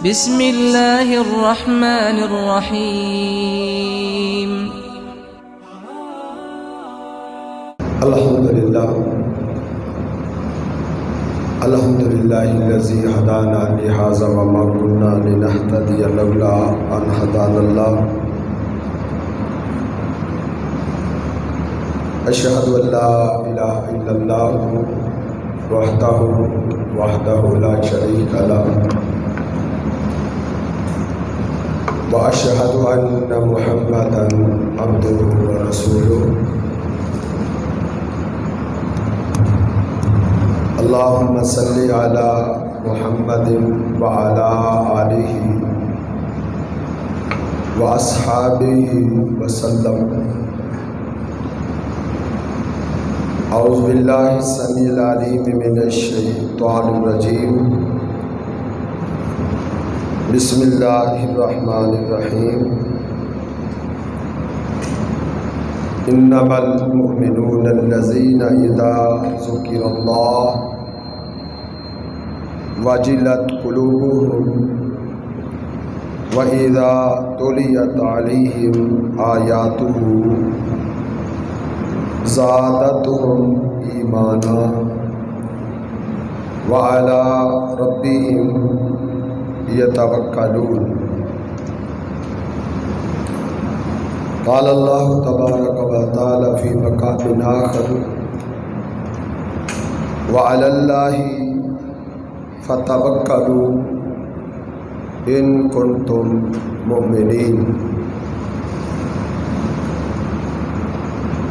بسم اللہ الرحمن الرحیم۔ الحمدللہ الذی ہدانا لہذا وما كنا لنہتدی لولا ان ہدانا اللہ۔ اشہد ان لا الہ الا اللہ وحدہ لا شریک لہ واشہد ان محمدا عبدہ ورسولہ۔ اللہم صلی علی محمد وعلی آلہ واصحابہ وسلم۔ اعوذ باللہ السمیع العلیم من الشیطان الرجیم۔ بسم اللہ الرحمن الرحیم۔ انما المؤمنون الذین اذا ذکر اللہ وجلت قلوبهم وَإِذَا تُلِيَتْ عَلَيْهِمْ آيَاتُهُ زَادَتْهُمْ إِيمَانًا وَعَلَى رَبِّهِمْ يَتَوَكَّلُونَ۔ قال اللہ تبارک و تعالی فی مقام آخر وعلی اللہ فتوکلوا ان کنتم مؤمنین۔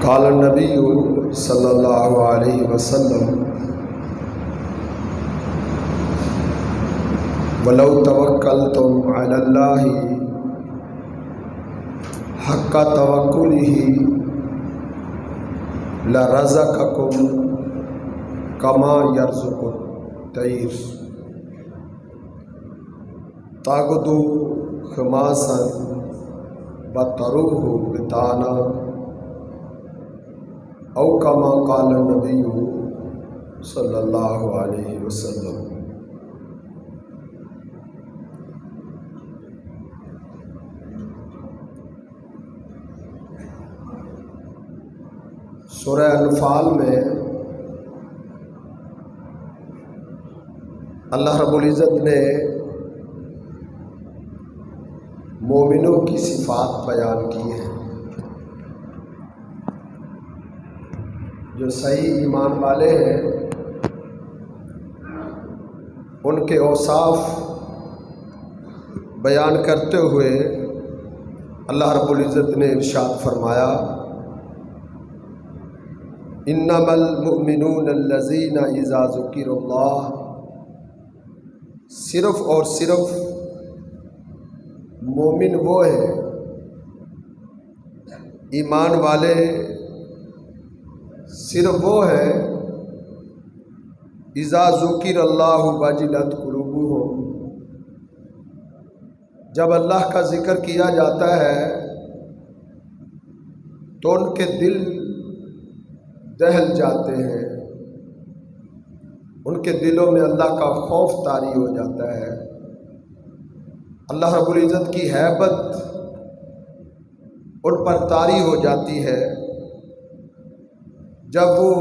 قال النبی صلی اللہ علیہ وسلم ولو توکلتم علی اللہ حق توکلہ لرزقکم کما یرزق الطیر تغدو خماسا وتروح بطانا او کما قال النبی صلی اللہ علیہ وسلم۔ سورہ انفال میں اللہ رب العزت نے مومنوں کی صفات بیان کی ہیں۔ جو صحیح ایمان والے ہیں ان کے اوصاف بیان کرتے ہوئے اللہ رب العزت نے ارشاد فرمایا انما المؤمنون الذین اذا ذکر اللہ، صرف اور صرف مومن وہ ہیں، ایمان والے صرف وہ ہیں اذا ذکر اللہ وجلت قلوبہم، جب اللہ کا ذکر کیا جاتا ہے تو ان کے دل دہل جاتے ہیں، ان کے دلوں میں اللہ کا خوف طاری ہو جاتا ہے، اللہ رب العزت کی ہیبت ان پر طاری ہو جاتی ہے جب وہ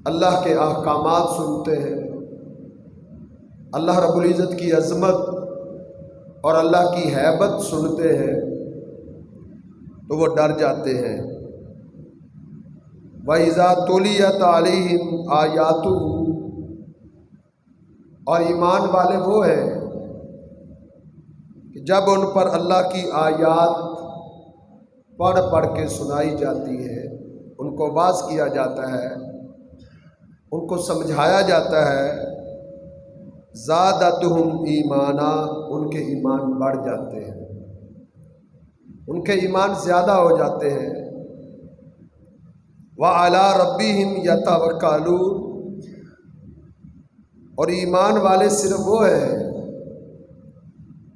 اللہ کے احکامات سنتے ہیں، اللہ رب العزت کی عظمت اور اللہ کی ہیبت سنتے ہیں تو وہ ڈر جاتے ہیں۔ وَإِذَا تُلِيَتْ عَلَيْهِمْ آيَاتُهُ، اور ایمان والے وہ ہیں کہ جب ان پر اللہ کی آیات پڑھ پڑھ کے سنائی جاتی ہے، ان کو واعظ کیا جاتا ہے، ان کو سمجھایا جاتا ہے، زادتہم ایمانا، ان کے ایمان بڑھ جاتے ہیں، ان کے ایمان زیادہ ہو جاتے ہیں۔ وَعَلَىٰ رَبِّهِمْ يَتَوَكَّلُونَ، اور ایمان والے صرف وہ ہیں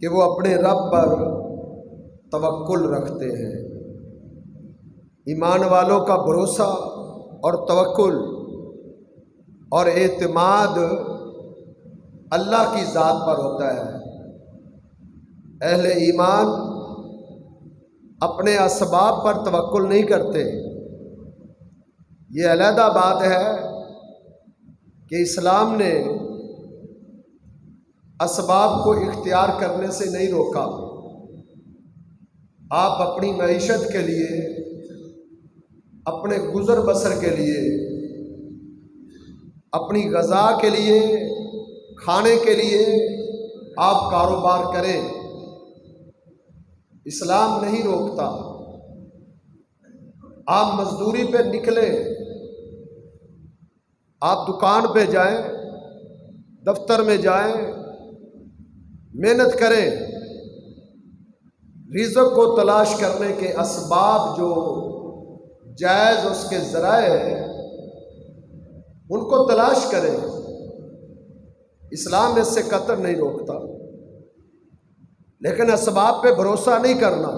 کہ وہ اپنے رب پر توکل رکھتے ہیں۔ ایمان والوں کا بھروسہ اور توکل اور اعتماد اللہ کی ذات پر ہوتا ہے۔ اہل ایمان اپنے اسباب پر توکل نہیں کرتے۔ یہ علیحدہ بات ہے کہ اسلام نے اسباب کو اختیار کرنے سے نہیں روکا۔ آپ اپنی معیشت کے لیے، اپنے گزر بسر کے لیے، اپنی غذا کے لیے، کھانے کے لیے آپ کاروبار کریں، اسلام نہیں روکتا۔ آپ مزدوری پہ نکلیں، آپ دکان پہ جائیں، دفتر میں جائیں، محنت کریں، رزق کو تلاش کرنے کے اسباب جو جائز اس کے ذرائع ہیں ان کو تلاش کریں۔ اسلام اس سے قطع نہیں روکتا، لیکن اسباب پہ بھروسہ نہیں کرنا۔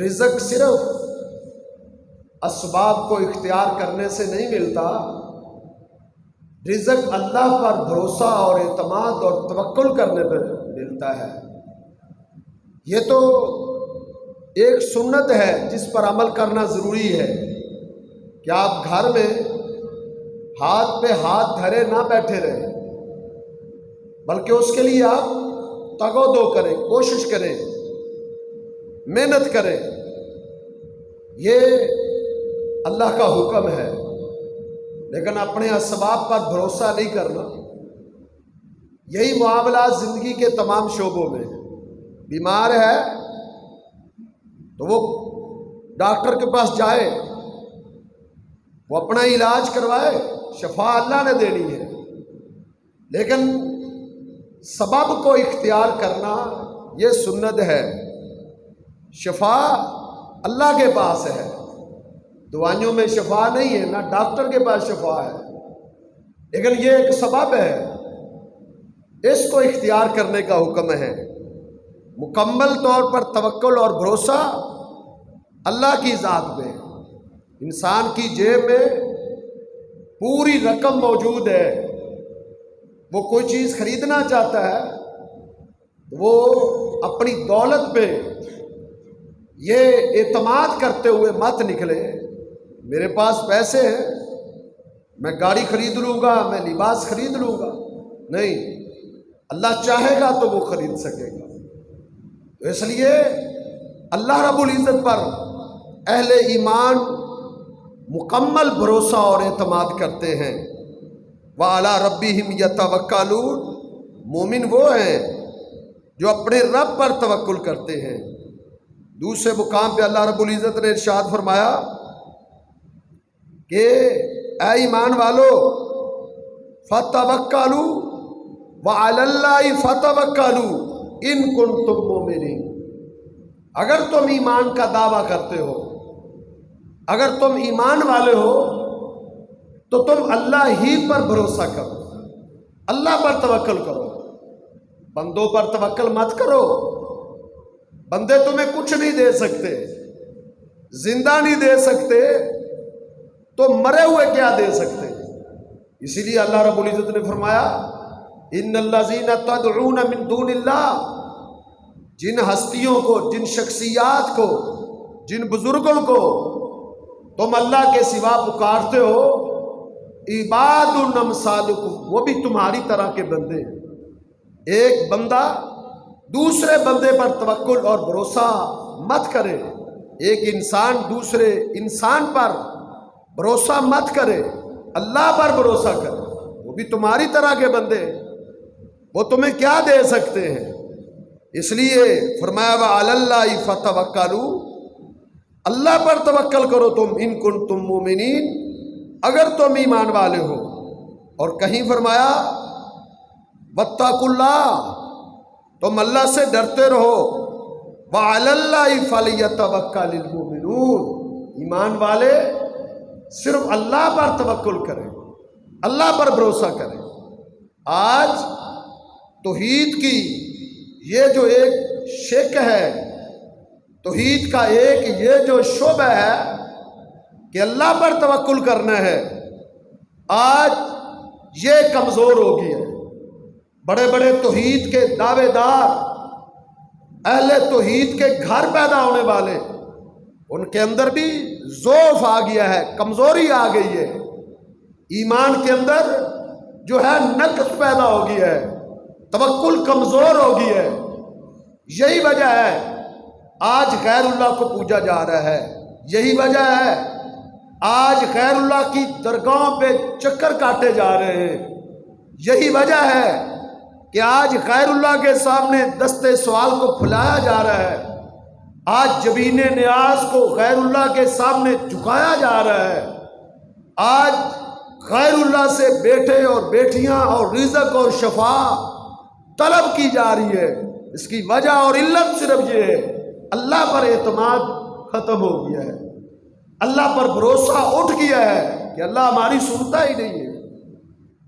رزق صرف اسباب کو اختیار کرنے سے نہیں ملتا، رزق اللہ پر بھروسہ اور اعتماد اور توکل کرنے پر ملتا ہے۔ یہ تو ایک سنت ہے جس پر عمل کرنا ضروری ہے کہ آپ گھر میں ہاتھ پہ ہاتھ دھرے نہ بیٹھے رہیں، بلکہ اس کے لیے آپ تگ و دو کریں، کوشش کریں، محنت کریں۔ یہ اللہ کا حکم ہے، لیکن اپنے اسباب پر بھروسہ نہیں کرنا۔ یہی معاملات زندگی کے تمام شعبوں میں۔ بیمار ہے تو وہ ڈاکٹر کے پاس جائے، وہ اپنا علاج کروائے، شفا اللہ نے دینی ہے، لیکن سبب کو اختیار کرنا یہ سنت ہے۔ شفا اللہ کے پاس ہے، دوائیوں میں شفا نہیں ہے، نہ ڈاکٹر کے پاس شفا ہے، لیکن یہ ایک سبب ہے، اس کو اختیار کرنے کا حکم ہے۔ مکمل طور پر توکل اور بھروسہ اللہ کی ذات پہ۔ انسان کی جیب میں پوری رقم موجود ہے، وہ کوئی چیز خریدنا چاہتا ہے، وہ اپنی دولت پہ یہ اعتماد کرتے ہوئے مت نکلے میرے پاس پیسے ہیں، میں گاڑی خرید لوں گا، میں لباس خرید لوں گا۔ نہیں، اللہ چاہے گا تو وہ خرید سکے گا۔ تو اس لیے اللہ رب العزت پر اہل ایمان مکمل بھروسہ اور اعتماد کرتے ہیں۔ وَعَلَىٰ رَبِّهِمْ يَتَوَكَّلُونَ، مومن وہ ہیں جو اپنے رب پر توکل کرتے ہیں۔ دوسرے مقام پہ اللہ رب العزت نے ارشاد فرمایا کہ اے ایمان والو فَتَوَكَّلُوا وَعَلَى اللَّهِ فَتَوَكَّلُوا إِن كُنتُم مُّؤْمِنِينَ۔ اگر تم ایمان کا دعویٰ کرتے ہو، اگر تم ایمان والے ہو تو تم اللہ ہی پر بھروسہ کرو، اللہ پر توکل کرو، بندوں پر توکل مت کرو۔ بندے تمہیں کچھ نہیں دے سکتے، زندہ نہیں دے سکتے تو مرے ہوئے کیا دے سکتے۔ اسی لیے اللہ رب العزت نے فرمایا ان الذین تدعون من دون اللہ، جن ہستیوں کو، جن شخصیات کو، جن بزرگوں کو تم اللہ کے سوا پکارتے ہو، عباد امثالکم، وہ بھی تمہاری طرح کے بندے ہیں۔ ایک بندہ دوسرے بندے پر توکل اور بھروسہ مت کرے، ایک انسان دوسرے انسان پر بھروسہ مت کرے، اللہ پر بھروسہ کرے، وہ بھی تمہاری طرح کے بندے ہیں، وہ تمہیں کیا دے سکتے ہیں۔ اس لیے فرمایا وَعَلَى اللَّهِ فَتَوَكَّلُوا، اللہ پر توکل کرو تم، ان کنتم مومنین، اگر تم ایمان والے ہو۔ اور کہیں فرمایا وَاتَّقُوا اللَّهَ، تم اللہ سے ڈرتے رہو، وَعَلَى اللَّهِ فَلْيَتَوَكَّلِ الْمُؤْمِنُونَ، ایمان والے صرف اللہ پر توکل کریں، اللہ پر بھروسہ کریں۔ آج توحید کی یہ جو ایک شک ہے، توحید کا ایک یہ جو شعبہ ہے کہ اللہ پر توکل کرنا ہے، آج یہ کمزور ہو گئی ہے۔ بڑے بڑے توحید کے دعوے دار، اہل توحید کے گھر پیدا ہونے والے، ان کے اندر بھی ضعف آ گیا ہے، کمزوری آ گئی ہے، ایمان کے اندر جو ہے نقص پیدا ہو گیا ہے، توکل کمزور ہو گئی ہے۔ یہی وجہ ہے آج غیر اللہ کو پوجا جا رہا ہے، یہی وجہ ہے آج غیر اللہ کی درگاہوں پہ چکر کاٹے جا رہے ہیں، یہی وجہ ہے کہ آج غیر اللہ کے سامنے دستے سوال کو پھلایا جا رہا ہے، آج جبین نیاز کو غیر اللہ کے سامنے جھکایا جا رہا ہے، آج غیر اللہ سے بیٹے اور بیٹیاں اور رزق اور شفا طلب کی جا رہی ہے۔ اس کی وجہ اور علت صرف یہ ہے، اللہ پر اعتماد ختم ہو گیا ہے، اللہ پر بھروسہ اٹھ گیا ہے کہ اللہ ہماری سنتا ہی نہیں ہے۔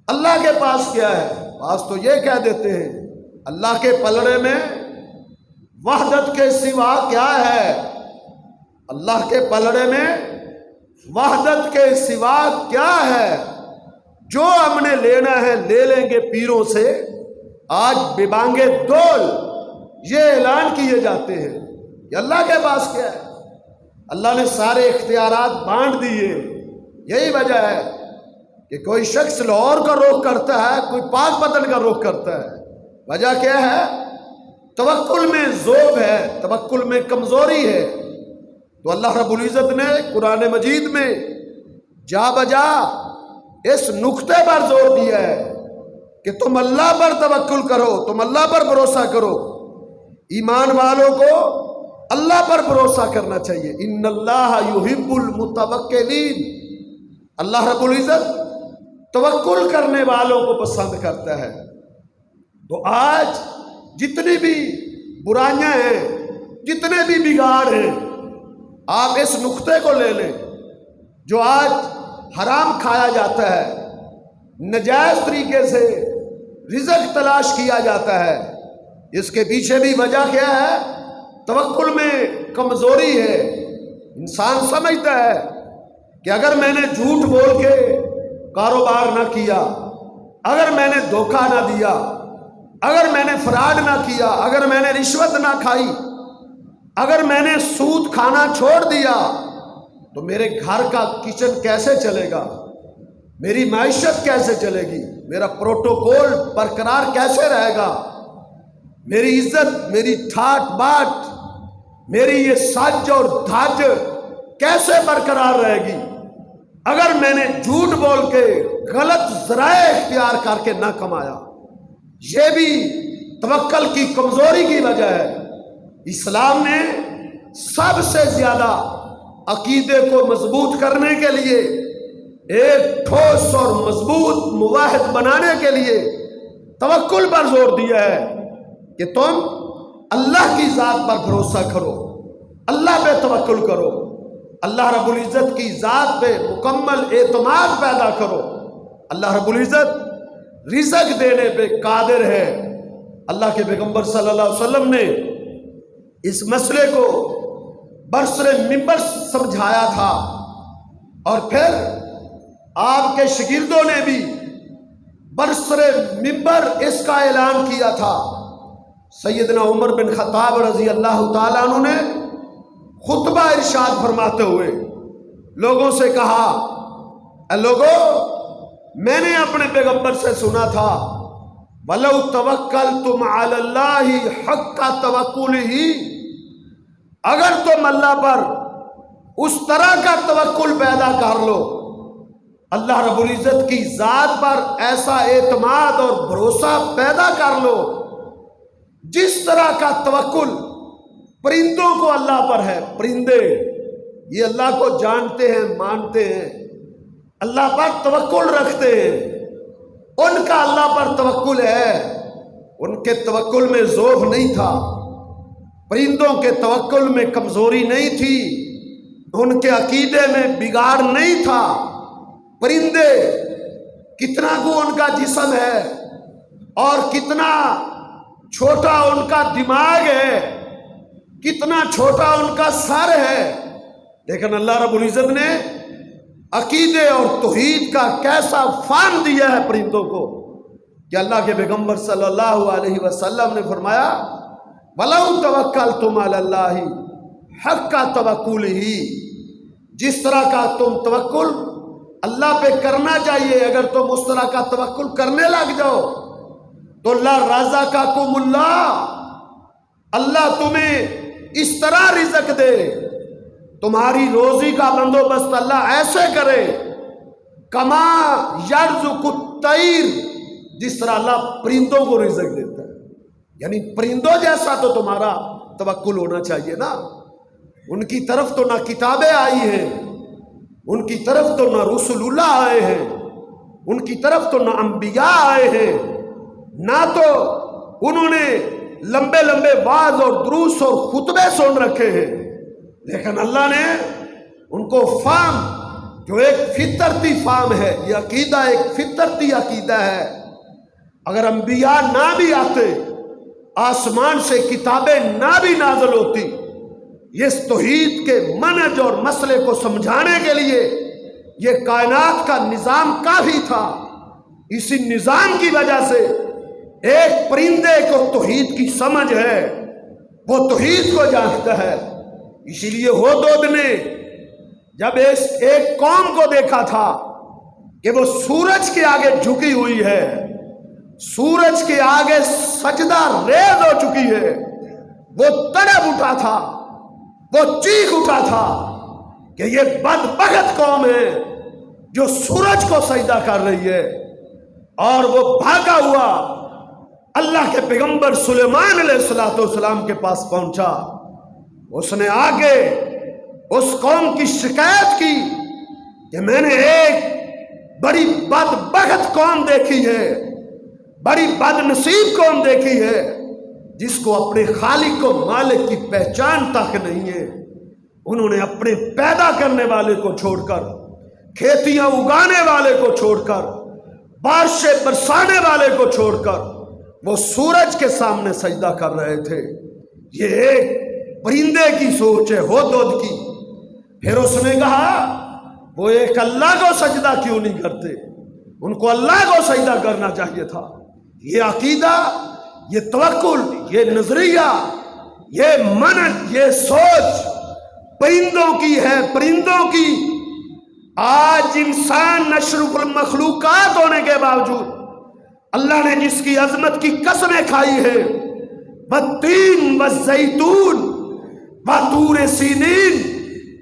اللہ کے پاس کیا ہے؟ پاس تو یہ کہہ دیتے ہیں اللہ کے پلڑے میں وحدت کے سوا کیا ہے؟ اللہ کے پلڑے میں وحدت کے سوا کیا ہے؟ جو ہم نے لینا ہے لے لیں گے پیروں سے، آج ببانگے دول یہ اعلان کیے جاتے ہیں کہ اللہ کے پاس کیا ہے؟ اللہ نے سارے اختیارات بانٹ دیے۔ یہی وجہ ہے کہ کوئی شخص لاہور کا رخ کرتا ہے، کوئی پاک پتن کا رخ کرتا ہے، وجہ کیا ہے؟ توکل میں ذوب ہے، توکل میں کمزوری ہے۔ تو اللہ رب العزت نے قرآن مجید میں جا بجا اس نقطے پر زور دیا ہے کہ تم اللہ پر توکل کرو، تم اللہ پر بھروسہ کرو۔ ایمان والوں کو اللہ پر بھروسہ کرنا چاہیے۔ ان اللہ یحب المتوکلین، اللہ رب العزت توکل کرنے والوں کو پسند کرتا ہے۔ تو آج جتنی بھی برائیاں ہیں، جتنے بھی بگاڑ ہیں، آپ اس نقطے کو لے لیں، جو آج حرام کھایا جاتا ہے، نجائز طریقے سے رزق تلاش کیا جاتا ہے، اس کے پیچھے بھی وجہ کیا ہے؟ توکل میں کمزوری ہے۔ انسان سمجھتا ہے کہ اگر میں نے جھوٹ بول کے کاروبار نہ کیا، اگر میں نے دھوکہ نہ دیا، اگر میں نے فراڈ نہ کیا، اگر میں نے رشوت نہ کھائی، اگر میں نے سود کھانا چھوڑ دیا، تو میرے گھر کا کچن کیسے چلے گا؟ میری معیشت کیسے چلے گی؟ میرا پروٹوکول برقرار کیسے رہے گا؟ میری عزت، میری ٹھاٹ باٹ، میری یہ سج اور دھج کیسے برقرار رہے گی اگر میں نے جھوٹ بول کے غلط ذرائع اختیار کر کے نہ کمایا؟ یہ بھی توکل کی کمزوری کی وجہ ہے۔ اسلام نے سب سے زیادہ عقیدے کو مضبوط کرنے کے لیے، ایک ٹھوس اور مضبوط موحد بنانے کے لیے توکل پر زور دیا ہے کہ تم اللہ کی ذات پر بھروسہ کرو، اللہ پہ توکل کرو، اللہ رب العزت کی ذات پہ مکمل اعتماد پیدا کرو۔ اللہ رب العزت رزق دینے پہ قادر ہے۔ اللہ کے پیغمبر صلی اللہ علیہ وسلم نے اس مسئلے کو برسر منبر سمجھایا تھا، اور پھر آپ کے شاگردوں نے بھی برسر منبر اس کا اعلان کیا تھا۔ سیدنا عمر بن خطاب رضی اللہ تعالیٰ عنہ نے خطبہ ارشاد فرماتے ہوئے لوگوں سے کہا، اے لوگو، میں نے اپنے پیغمبر سے سنا تھا وَلَوْ تَوَكَّلْتُمْ عَلَى اللَّهِ حَقَّ تَوَكُّلِهِ، اگر تم اللہ پر اس طرح کا توکل پیدا کر لو، اللہ رب العزت کی ذات پر ایسا اعتماد اور بھروسہ پیدا کر لو جس طرح کا توکل پرندوں کو اللہ پر ہے۔ پرندے یہ اللہ کو جانتے ہیں، مانتے ہیں، اللہ پر توکل رکھتے ہیں، ان کا اللہ پر توکل ہے، ان کے توکل میں ذوف نہیں تھا، پرندوں کے توکل میں کمزوری نہیں تھی، ان کے عقیدے میں بگاڑ نہیں تھا۔ پرندے کتنا کو ان کا جسم ہے اور کتنا چھوٹا ان کا دماغ ہے، کتنا چھوٹا ان کا سر ہے، لیکن اللہ رب العزت نے عقیدے اور توحید کا کیسا فہم دیا ہے پرندوں کو۔ کہ اللہ کے پیغمبر صلی اللہ علیہ وسلم نے فرمایا وَلَوْ تَوَكَّلْتُمْ عَلَى اللَّهِ حَقَّ تَوَكُّلِهِ، جس طرح کا تم توکل اللہ پہ کرنا چاہیے، اگر تم اس طرح کا توکل کرنے لگ جاؤ تو لَرَزَقَكُمُ اللَّهُ، اللہ تمہیں اس طرح رزق دے، تمہاری روزی کا بندوبست اللہ ایسے کرے کما یرزق الطیر، جس طرح اللہ پرندوں کو رزق دیتا ہے، یعنی پرندوں جیسا تو تمہارا توکل ہونا چاہیے نا۔ ان کی طرف تو نہ کتابیں آئی ہیں، ان کی طرف تو نہ رسول اللہ آئے ہیں، ان کی طرف تو نہ انبیاء آئے ہیں، نہ تو انہوں نے لمبے لمبے وعظ اور دروس اور خطبے سن رکھے ہیں، لیکن اللہ نے ان کو فہم، جو ایک فطرتی فہم ہے، یہ عقیدہ ایک فطرتی عقیدہ ہے، اگر انبیاء نہ بھی آتے، آسمان سے کتابیں نہ بھی نازل ہوتی، اس توحید کے منہج اور مسئلے کو سمجھانے کے لیے یہ کائنات کا نظام کافی تھا۔ اسی نظام کی وجہ سے ایک پرندے کو توحید کی سمجھ ہے، وہ توحید کو جانتا ہے۔ اسی لیے ہدہد نے جب ایک قوم کو دیکھا تھا کہ وہ سورج کے آگے جھکی ہوئی ہے، سورج کے آگے سجدہ ریز ہو چکی ہے، وہ تڑپ اٹھا تھا، وہ چیخ اٹھا تھا کہ یہ بدبخت قوم ہے جو سورج کو سجدہ کر رہی ہے، اور وہ بھاگا ہوا اللہ کے پیغمبر سلیمان علیہ السلام کے پاس پہنچا۔ اس نے آگے اس قوم کی شکایت کی کہ میں نے ایک بڑی بدبخت قوم دیکھی ہے، بڑی بد نصیب قوم دیکھی ہے، جس کو اپنے خالق و مالک کی پہچان تک نہیں ہے۔ انہوں نے اپنے پیدا کرنے والے کو چھوڑ کر، کھیتیاں اگانے والے کو چھوڑ کر، بارشیں برسانے والے کو چھوڑ کر وہ سورج کے سامنے سجدہ کر رہے تھے۔ یہ ایک پرندے کی سوچ ہے، ہدہد کی۔ پھر اس نے کہا وہ ایک اللہ کو سجدہ کیوں نہیں کرتے، ان کو اللہ کو سجدہ کرنا چاہیے تھا۔ یہ عقیدہ، یہ توکل، یہ نظریہ، یہ منہج، یہ سوچ پرندوں کی ہے، پرندوں کی۔ آج انسان اشرف المخلوقات ہونے کے باوجود اللہ نے جس کی عظمت کی قسمیں کھائی ہیں، والتین والزیتون وطور سینین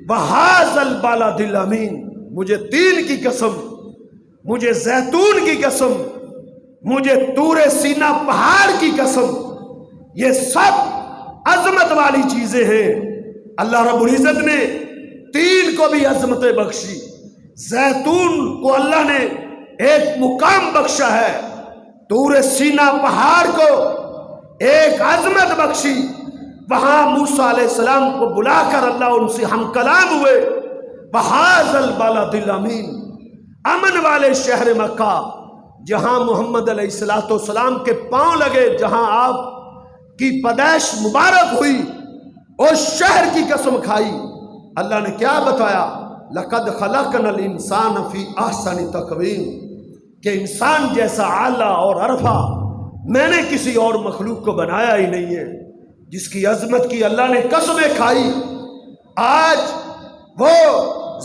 وہذا البلد الامین، مجھے تین کی قسم، مجھے زیتون کی قسم، مجھے طور سینا پہاڑ کی قسم، یہ سب عظمت والی چیزیں ہیں۔ اللہ رب العزت نے تین کو بھی عظمتیں بخشی، زیتون کو اللہ نے ایک مقام بخشا ہے، طور سینا پہاڑ کو ایک عظمت بخشی۔ وہاں موسیٰ علیہ السلام کو بلا کر اللہ ان سے ہم کلام ہوئے۔ وہذا البلد الامین، امن والے شہر مکہ، جہاں محمد علیہ السلام کے پاؤں لگے، جہاں آپ کی پیدائش مبارک ہوئی، اس شہر کی قسم کھائی۔ اللہ نے کیا بتایا؟ لقد خلقنا الانسان فی احسن تقویم، کہ انسان جیسا اعلیٰ اور عرفہ میں نے کسی اور مخلوق کو بنایا ہی نہیں ہے، جس کی عظمت کی اللہ نے قسمیں کھائی۔ آج وہ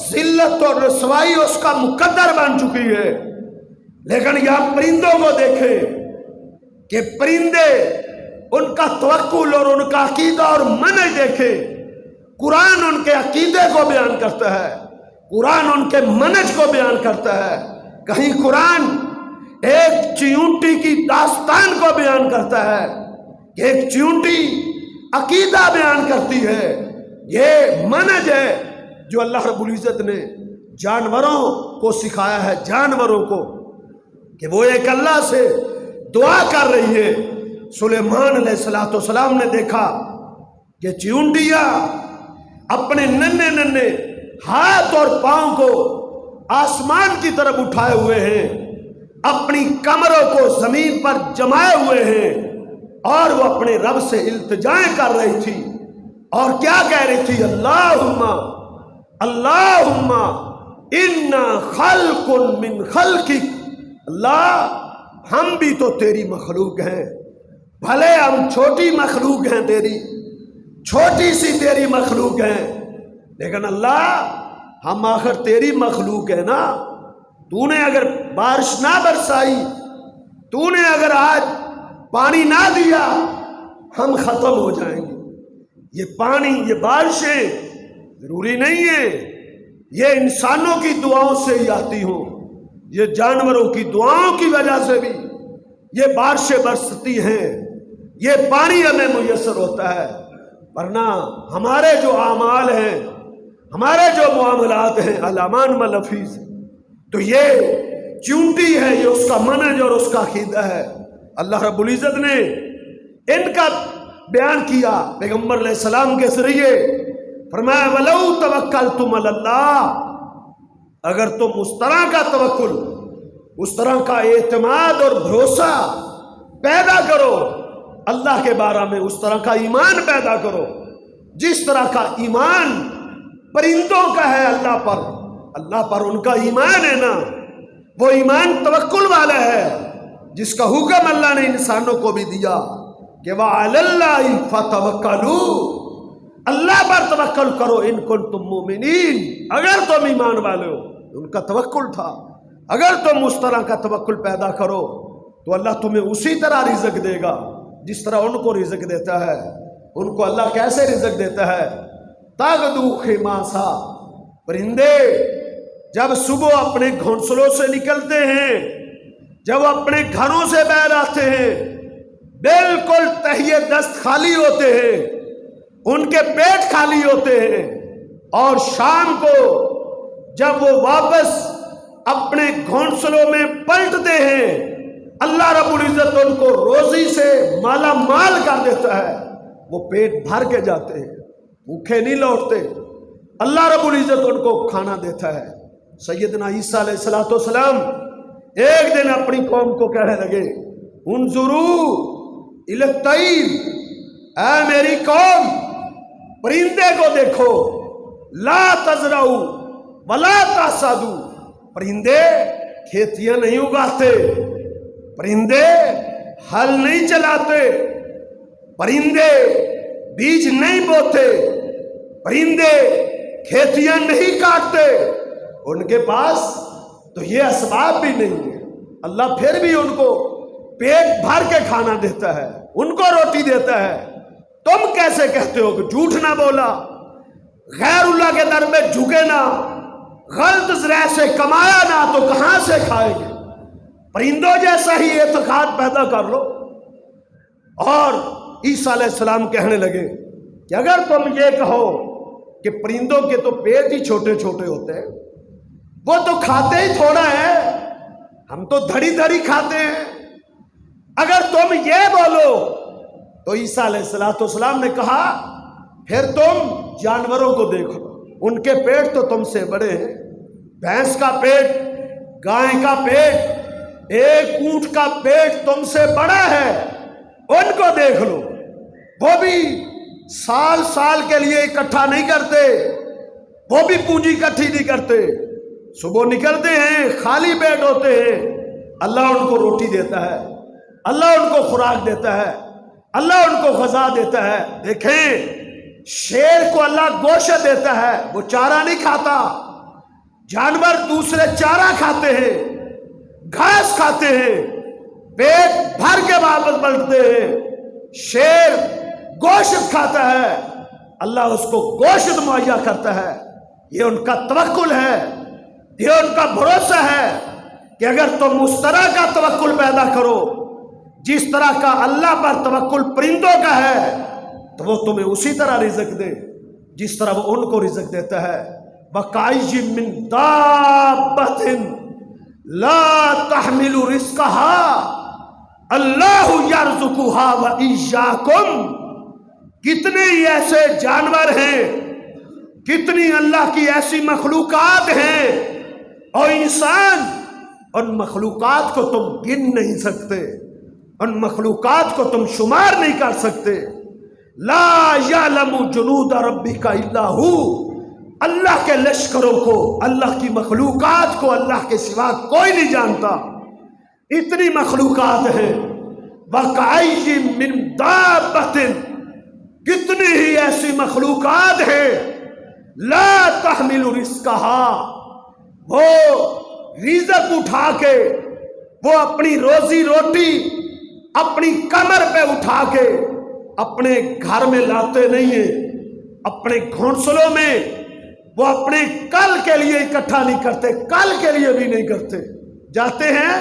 ذلت اور رسوائی اس کا مقدر بن چکی ہے، لیکن یہاں پرندوں کو دیکھیں کہ پرندے، ان کا توکل اور ان کا عقیدہ اور منہج دیکھیں۔ قرآن ان کے عقیدے کو بیان کرتا ہے، قرآن ان کے منہج کو بیان کرتا ہے۔ کہیں قرآن ایک چیونٹی کی داستان کو بیان کرتا ہے کہ ایک چیونٹی عقیدہ بیان کرتی ہے۔ یہ منہج ہے جو اللہ رب العزت نے جانوروں کو سکھایا ہے، جانوروں کو، کہ وہ ایک اللہ سے دعا کر رہی ہے۔ سلیمان علیہ السلام نے دیکھا کہ چیونٹیاں اپنے ننھے ننھے ہاتھ اور پاؤں کو آسمان کی طرف اٹھائے ہوئے ہیں، اپنی کمروں کو زمین پر جمائے ہوئے ہیں، اور وہ اپنے رب سے التجائیں کر رہی تھی، اور کیا کہہ رہی تھی؟ اللہم انا خلق من خلقک، اللہ ہم بھی تو تیری مخلوق ہیں، بھلے ہم چھوٹی مخلوق ہیں، تیری چھوٹی سی تیری مخلوق ہیں، لیکن اللہ ہم آخر تیری مخلوق ہے نا۔ تو نے اگر بارش نہ برسائی، تو نے اگر آج پانی نہ دیا، ہم ختم ہو جائیں گے۔ یہ پانی، یہ بارشیں ضروری نہیں ہے یہ انسانوں کی دعاؤں سے ہی آتی ہوں، یہ جانوروں کی دعاؤں کی وجہ سے بھی یہ بارشیں برستی ہیں، یہ پانی ہمیں میسر ہوتا ہے۔ ورنہ ہمارے جو اعمال ہیں، ہمارے جو معاملات ہیں، الامان ملفیظ، تو یہ چونٹی ہے، یہ اس کا منہج اور اس کا عقیدہ ہے۔ اللہ رب العزت نے ان کا بیان کیا پیغمبر علیہ السلام کے ذریعے، فرمایا وَلَوْ تَوَكَّلْتُمْ عَلَى اللَّهِ، اگر تم اس طرح کا توکل، اس طرح کا اعتماد اور بھروسہ پیدا کرو اللہ کے بارے میں، اس طرح کا ایمان پیدا کرو جس طرح کا ایمان پرندوں کا ہے اللہ پر ان کا ایمان ہے نا، وہ ایمان توکل والا ہے جس کا حکم اللہ نے انسانوں کو بھی دیا کہ وَعَلَى اللَّهِ فَتَوَكَّلُوا، اللہ پر توکل کرو ان کنتم مومنین، اگر تم ایمان والے ہو۔ ان کا توکل تھا، اگر تم اس طرح کا توکل پیدا کرو تو اللہ تمہیں اسی طرح رزق دے گا جس طرح ان کو رزق دیتا ہے۔ ان کو اللہ کیسے رزق دیتا ہے؟ تغدو خماسا، پرندے جب صبح اپنے گھونسلوں سے نکلتے ہیں، جب اپنے گھروں سے باہر آتے ہیں، بالکل تہیے دست خالی ہوتے ہیں، ان کے پیٹ خالی ہوتے ہیں، اور شام کو جب وہ واپس اپنے گھونسلوں میں پلٹتے ہیں، اللہ رب العزت ان کو روزی سے مالا مال کر دیتا ہے، وہ پیٹ بھر کے جاتے ہیں، بھوکے نہیں لوٹتے، اللہ رب العزت ان کو کھانا دیتا ہے۔ سیدنا عیسیٰ علیہ السلام ایک دن اپنی قوم کو کہنے لگے انظروا الی الطیر، اے میری قوم پرندے کو دیکھو، لا تزرعوا ولا تحصدوا، پرندے کھیتیاں نہیں اگاتے، پرندے ہل نہیں چلاتے، پرندے بیج نہیں بوتے، پرندے کھیتیاں نہیں کاٹتے، ان کے پاس تو یہ اسباب بھی نہیں ہے، اللہ پھر بھی ان کو پیٹ بھر کے کھانا دیتا ہے، ان کو روٹی دیتا ہے۔ تم کیسے کہتے ہو کہ جھوٹ نہ بولا، غیر اللہ کے در میں جھکے نہ، غلط ذرائع سے کمایا نہ، تو کہاں سے کھائے گے؟ پرندوں جیسا ہی اعتقاد پیدا کر لو۔ اور عیسیٰ علیہ السلام کہنے لگے کہ اگر تم یہ کہو کہ پرندوں کے تو پیٹ ہی چھوٹے چھوٹے ہوتے ہیں، وہ تو کھاتے ہی تھوڑا ہے، ہم تو دھڑی دھڑی کھاتے ہیں، اگر تم یہ بولو تو عیسیٰ علیہ السلام نے کہا پھر تم جانوروں کو دیکھو، ان کے پیٹ تو تم سے بڑے ہیں، بھینس کا پیٹ، گائے کا پیٹ، ایک اونٹ کا پیٹ تم سے بڑا ہے، ان کو دیکھ لو، وہ بھی سال سال کے لیے اکٹھا نہیں کرتے، وہ بھی پونجی اکٹھی نہیں کرتے، صبح نکلتے ہیں خالی پیٹ ہوتے ہیں، اللہ ان کو روٹی دیتا ہے، اللہ ان کو خوراک دیتا ہے، اللہ ان کو غذا دیتا ہے۔ دیکھیں شیر کو اللہ گوشت دیتا ہے، وہ چارہ نہیں کھاتا، جانور دوسرے چارہ کھاتے ہیں، گھاس کھاتے ہیں، پیٹ بھر کے واپس پلٹتے ہیں، شیر گوشت کھاتا ہے، اللہ اس کو گوشت مہیا کرتا ہے۔ یہ ان کا توکل ہے، یہ ان کا بھروسہ ہے کہ اگر تم اس طرح کا توکل پیدا کرو جس طرح کا اللہ پر توکل پرندوں کا ہے، تو وہ تمہیں اسی طرح رزق دے جس طرح وہ ان کو رزق دیتا ہے۔ وَكَأَيٍّ مِّن دَابَّةٍ لَا تَحْمِلُ رِزْقَهَا اللَّهُ يَرْزُقُهَا وَإِيَّاكُمْ، کتنے ہی ایسے جانور ہیں، کتنی اللہ کی ایسی مخلوقات ہیں، اور انسان ان مخلوقات کو تم گن نہیں سکتے، ان مخلوقات کو تم شمار نہیں کر سکتے۔ لا یعلم جنود ربک الا ہو، اللہ کے لشکروں کو، اللہ کی مخلوقات کو اللہ کے سوا کوئی نہیں جانتا۔ اتنی مخلوقات ہیں، وَكَأَيٍّ مِّن دَابَّةٍ، کتنی ہی ایسی مخلوقات ہیں، لا تحمل رزقها، وہ رزق اٹھا کے، وہ اپنی روزی روٹی اپنی کمر پہ اٹھا کے اپنے گھر میں لاتے نہیں ہیں، اپنے گھونسلوں میں وہ اپنے کل کے لیے اکٹھا نہیں کرتے، کل کے لیے بھی نہیں کرتے، جاتے ہیں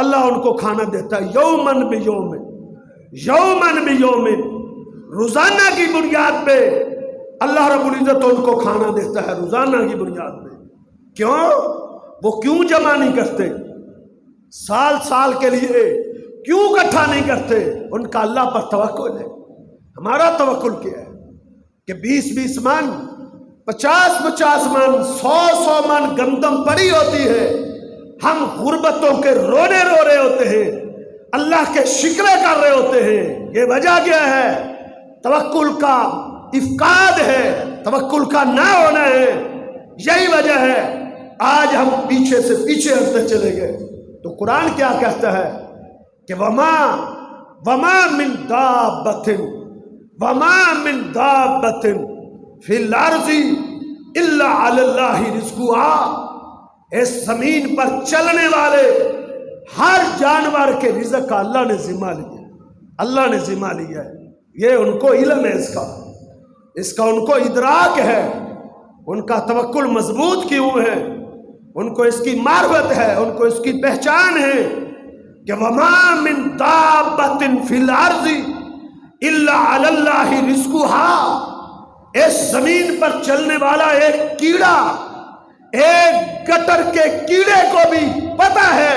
اللہ ان کو کھانا دیتا ہے یومن بیومن، یومن بیومن، روزانہ کی بنیاد پہ اللہ رب العزت ان کو کھانا دیتا ہے، روزانہ کی بنیاد پہ۔ کیوں؟ وہ کیوں جمع نہیں کرتے؟ سال سال کے لیے کیوں اکٹھا نہیں کرتے؟ ان کا اللہ پر توکل ہے۔ ہمارا توکل کیا ہے کہ 20 من، 50 من، 100 من گندم پڑی ہوتی ہے، ہم غربتوں کے رونے رو رہے ہوتے ہیں، اللہ کے شکوے کر رہے ہوتے ہیں۔ یہ وجہ کیا ہے؟ توکل کا افقاد ہے، توکل کا نہ ہونا ہے، یہی وجہ ہے۔ آج ہم پیچھے سے پیچھے ہٹتے چلے گئے تو قرآن کیا کہتا ہے کہ وما من دابۃ فی الارض الا علی اللہ رزقها، اس زمین پر چلنے والے ہر جانور کے رزق کا اللہ نے ذمہ لیا، اللہ نے ذمہ لیا ہے۔ یہ ان کو علم ہے، اس کا ان کو ادراک ہے، ان کا توکل مضبوط کیوں ہے، ان کو اس کی معرفت ہے، ان کو اس کی پہچان ہے کہ وما من دابۃ فی الارض الا علی اللہ رزقها، اس زمین پر چلنے والا ایک کیڑا، ایک گٹر کے کیڑے کو بھی پتہ ہے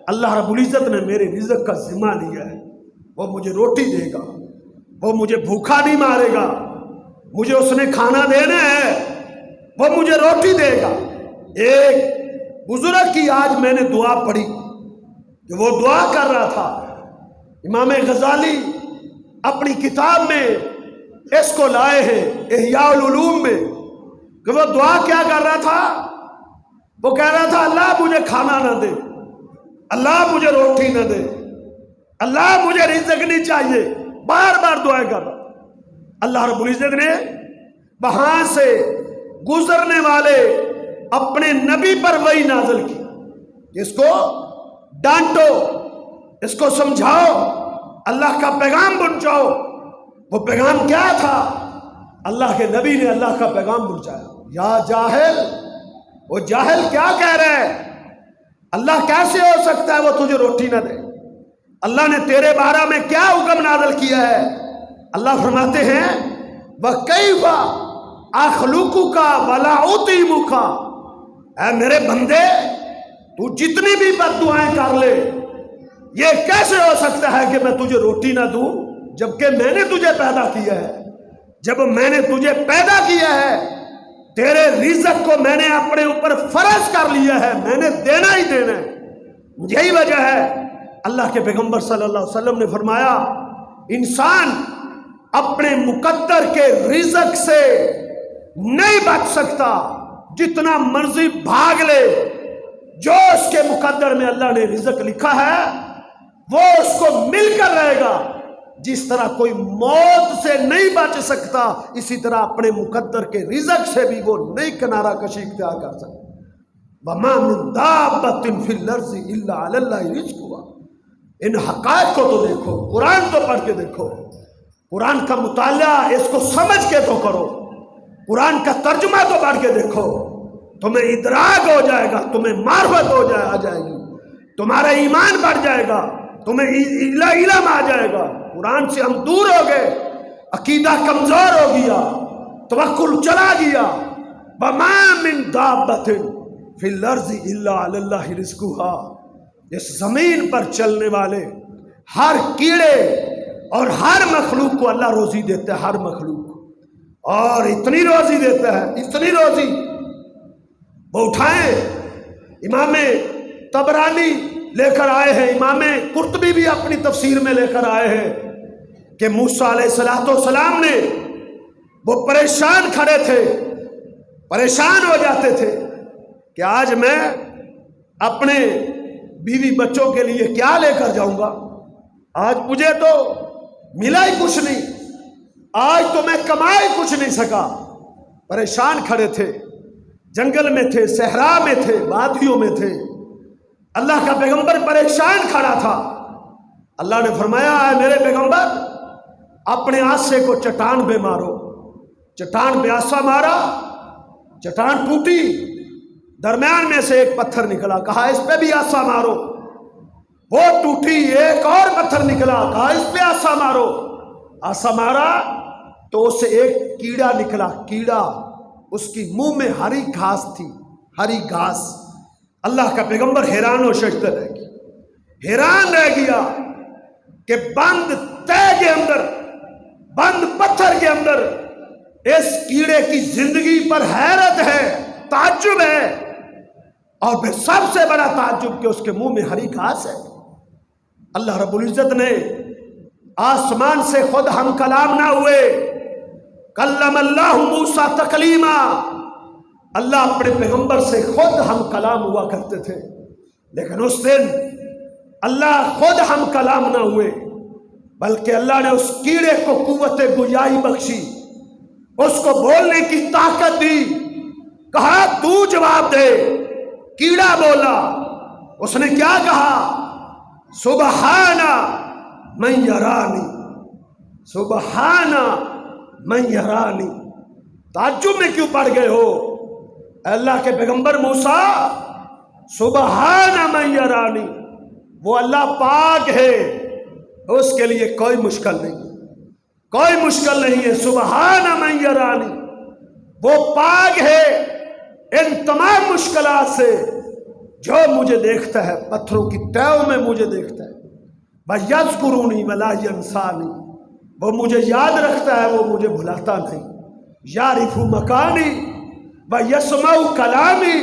اللہ رب العزت نے میرے رزق کا ذمہ لیا ہے، وہ مجھے روٹی دے گا، وہ مجھے بھوکا نہیں مارے گا، مجھے اس نے کھانا دینا ہے، وہ مجھے روٹی دے گا۔ ایک بزرگ کی آج میں نے دعا پڑھی کہ وہ دعا کر رہا تھا، امام غزالی اپنی کتاب میں اس کو لائے ہیں احیاء العلوم میں، کہ وہ دعا کیا کر رہا تھا؟ وہ کہہ رہا تھا اللہ مجھے کھانا نہ دے، اللہ مجھے روٹی نہ دے، اللہ مجھے رزق نہیں چاہیے، بار بار دعائیں کر رہا۔ اللہ رب العزت نے وہاں سے گزرنے والے اپنے نبی پر وحی نازل کی، اس کو ڈانٹو، اس کو سمجھاؤ، اللہ کا پیغام پہنچاؤ۔ وہ پیغام کیا تھا؟ اللہ کے نبی نے اللہ کا پیغام پہنچایا۔ یا جاہل، وہ جاہل کیا کہہ رہے ہیں؟ اللہ کیسے ہو سکتا ہے وہ تجھے روٹی نہ دے؟ اللہ نے تیرے بارے میں کیا حکم نازل کیا ہے؟ اللہ فرماتے ہیں وَكَيْفَ أَخْلُقُكَ وَلَا أُطْعِمُكَ، اے میرے بندے تو جتنی بھی بد دعائیں کر لے، یہ کیسے ہو سکتا ہے کہ میں تجھے روٹی نہ دوں جبکہ میں نے تجھے پیدا کیا ہے؟ جب میں نے تجھے پیدا کیا ہے، تیرے رزق کو میں نے اپنے اوپر فرض کر لیا ہے، میں نے دینا ہی دینا ہے۔ یہی وجہ ہے اللہ کے پیغمبر صلی اللہ علیہ وسلم نے فرمایا انسان اپنے مقدر کے رزق سے نہیں بچ سکتا، جتنا مرضی بھاگ لے، جو اس کے مقدر میں اللہ نے رزق لکھا ہے وہ اس کو مل کر رہے گا۔ جس طرح کوئی موت سے نہیں بچ سکتا، اسی طرح اپنے مقدر کے رزق سے بھی وہ نہیں کنارہ کشی اختیار کر سکتا۔ وَمَا مِن دَابَّةٍ فِي الْأَرْضِ إِلَّا عَلَى اللَّهِ رِزْقُهَا۔ ان حقائق کو تو دیکھو، قرآن تو پڑھ کے دیکھو، قرآن کا مطالعہ اس کو سمجھ کے تو کرو، قرآن کا ترجمہ تو پڑھ کے دیکھو، تمہیں ادراک ہو جائے گا، تمہیں معرفت آ جائے گی، تمہارا ایمان بڑھ جائے گا، تمہیں علم آ جائے گا۔ قرآن سے ہم دور ہو گئے، عقیدہ کمزور ہو گیا، توکل چلا گیا۔ وَمَا مِن دَابَّةٍ فِي الْأَرْضِ إِلَّا عَلَى اللَّهِ رِزْقُهَا، اس زمین پر چلنے والے ہر کیڑے اور ہر مخلوق کو اللہ روزی دیتا ہے، ہر مخلوق کو، اور اتنی روزی دیتا ہے، اتنی روزی وہ اٹھائیں۔ امام طبرانی لے کر آئے ہیں، امام قرطبی بھی اپنی تفسیر میں لے کر آئے ہیں کہ موسیٰ علیہ السلام نے، وہ پریشان کھڑے تھے، پریشان ہو جاتے تھے کہ آج میں اپنے بیوی بچوں کے لیے کیا لے کر جاؤں گا؟ آج مجھے تو ملا ہی کچھ نہیں، آج تو میں کما ہی کچھ نہیں سکا۔ پریشان کھڑے تھے، جنگل میں تھے، صحرا میں تھے، وادیوں میں تھے، اللہ کا پیغمبر پریشان کھڑا تھا۔ اللہ نے فرمایا اے میرے پیغمبر اپنے آسے کو چٹان پہ مارو۔ چٹان پہ آسا مارا، چٹان ٹوٹی، درمیان میں سے ایک پتھر نکلا، کہا اس پہ بھی آسا مارو، وہ ٹوٹی، ایک اور پتھر نکلا، کہا اس پہ آسا مارو، آسا مارا تو اس سے ایک کیڑا نکلا، کیڑا، اس کی منہ میں ہری گھاس تھی، ہری گھاس۔ اللہ کا پیغمبر حیران و ششدر رہ گیا، حیران رہ گیا کہ بند تے کے اندر، بند پتھر کے اندر اس کیڑے کی زندگی پر حیرت ہے، تعجب ہے، اور پھر سب سے بڑا تعجب کہ اس کے منہ میں ہری گھاس ہے۔ اللہ رب العزت نے آسمان سے خود ہم کلام نہ ہوئے، کلم اللہ موسیٰ تکلیما، اللہ اپنے پیغمبر سے خود ہم کلام ہوا کرتے تھے، لیکن اس دن اللہ خود ہم کلام نہ ہوئے، بلکہ اللہ نے اس کیڑے کو قوت گویائی بخشی، اس کو بولنے کی طاقت دی، کہا تو جواب دے۔ کیڑا بولا، اس نے کیا کہا؟ سبحان من یرانی، سبحان من یرانی۔ تعجب میں کیوں پڑ گئے ہو؟ اللہ کے پیغمبر موسیٰ، سبحان من یرانی، وہ اللہ پاک ہے، اس کے لیے کوئی مشکل نہیں، کوئی مشکل نہیں ہے۔ سبحان من یرانی، وہ پاک ہے ان تمام مشکلات سے، جو مجھے دیکھتا ہے، پتھروں کی تہوں میں مجھے دیکھتا ہے۔ وَيَذْكُرُونِي وَلَا يَنْسَانِي، وہ مجھے یاد رکھتا ہے، وہ مجھے بھلاتا نہیں۔ يَعْرِفُ مَكَانِي وَيَسْمَعُ كَلَامِي،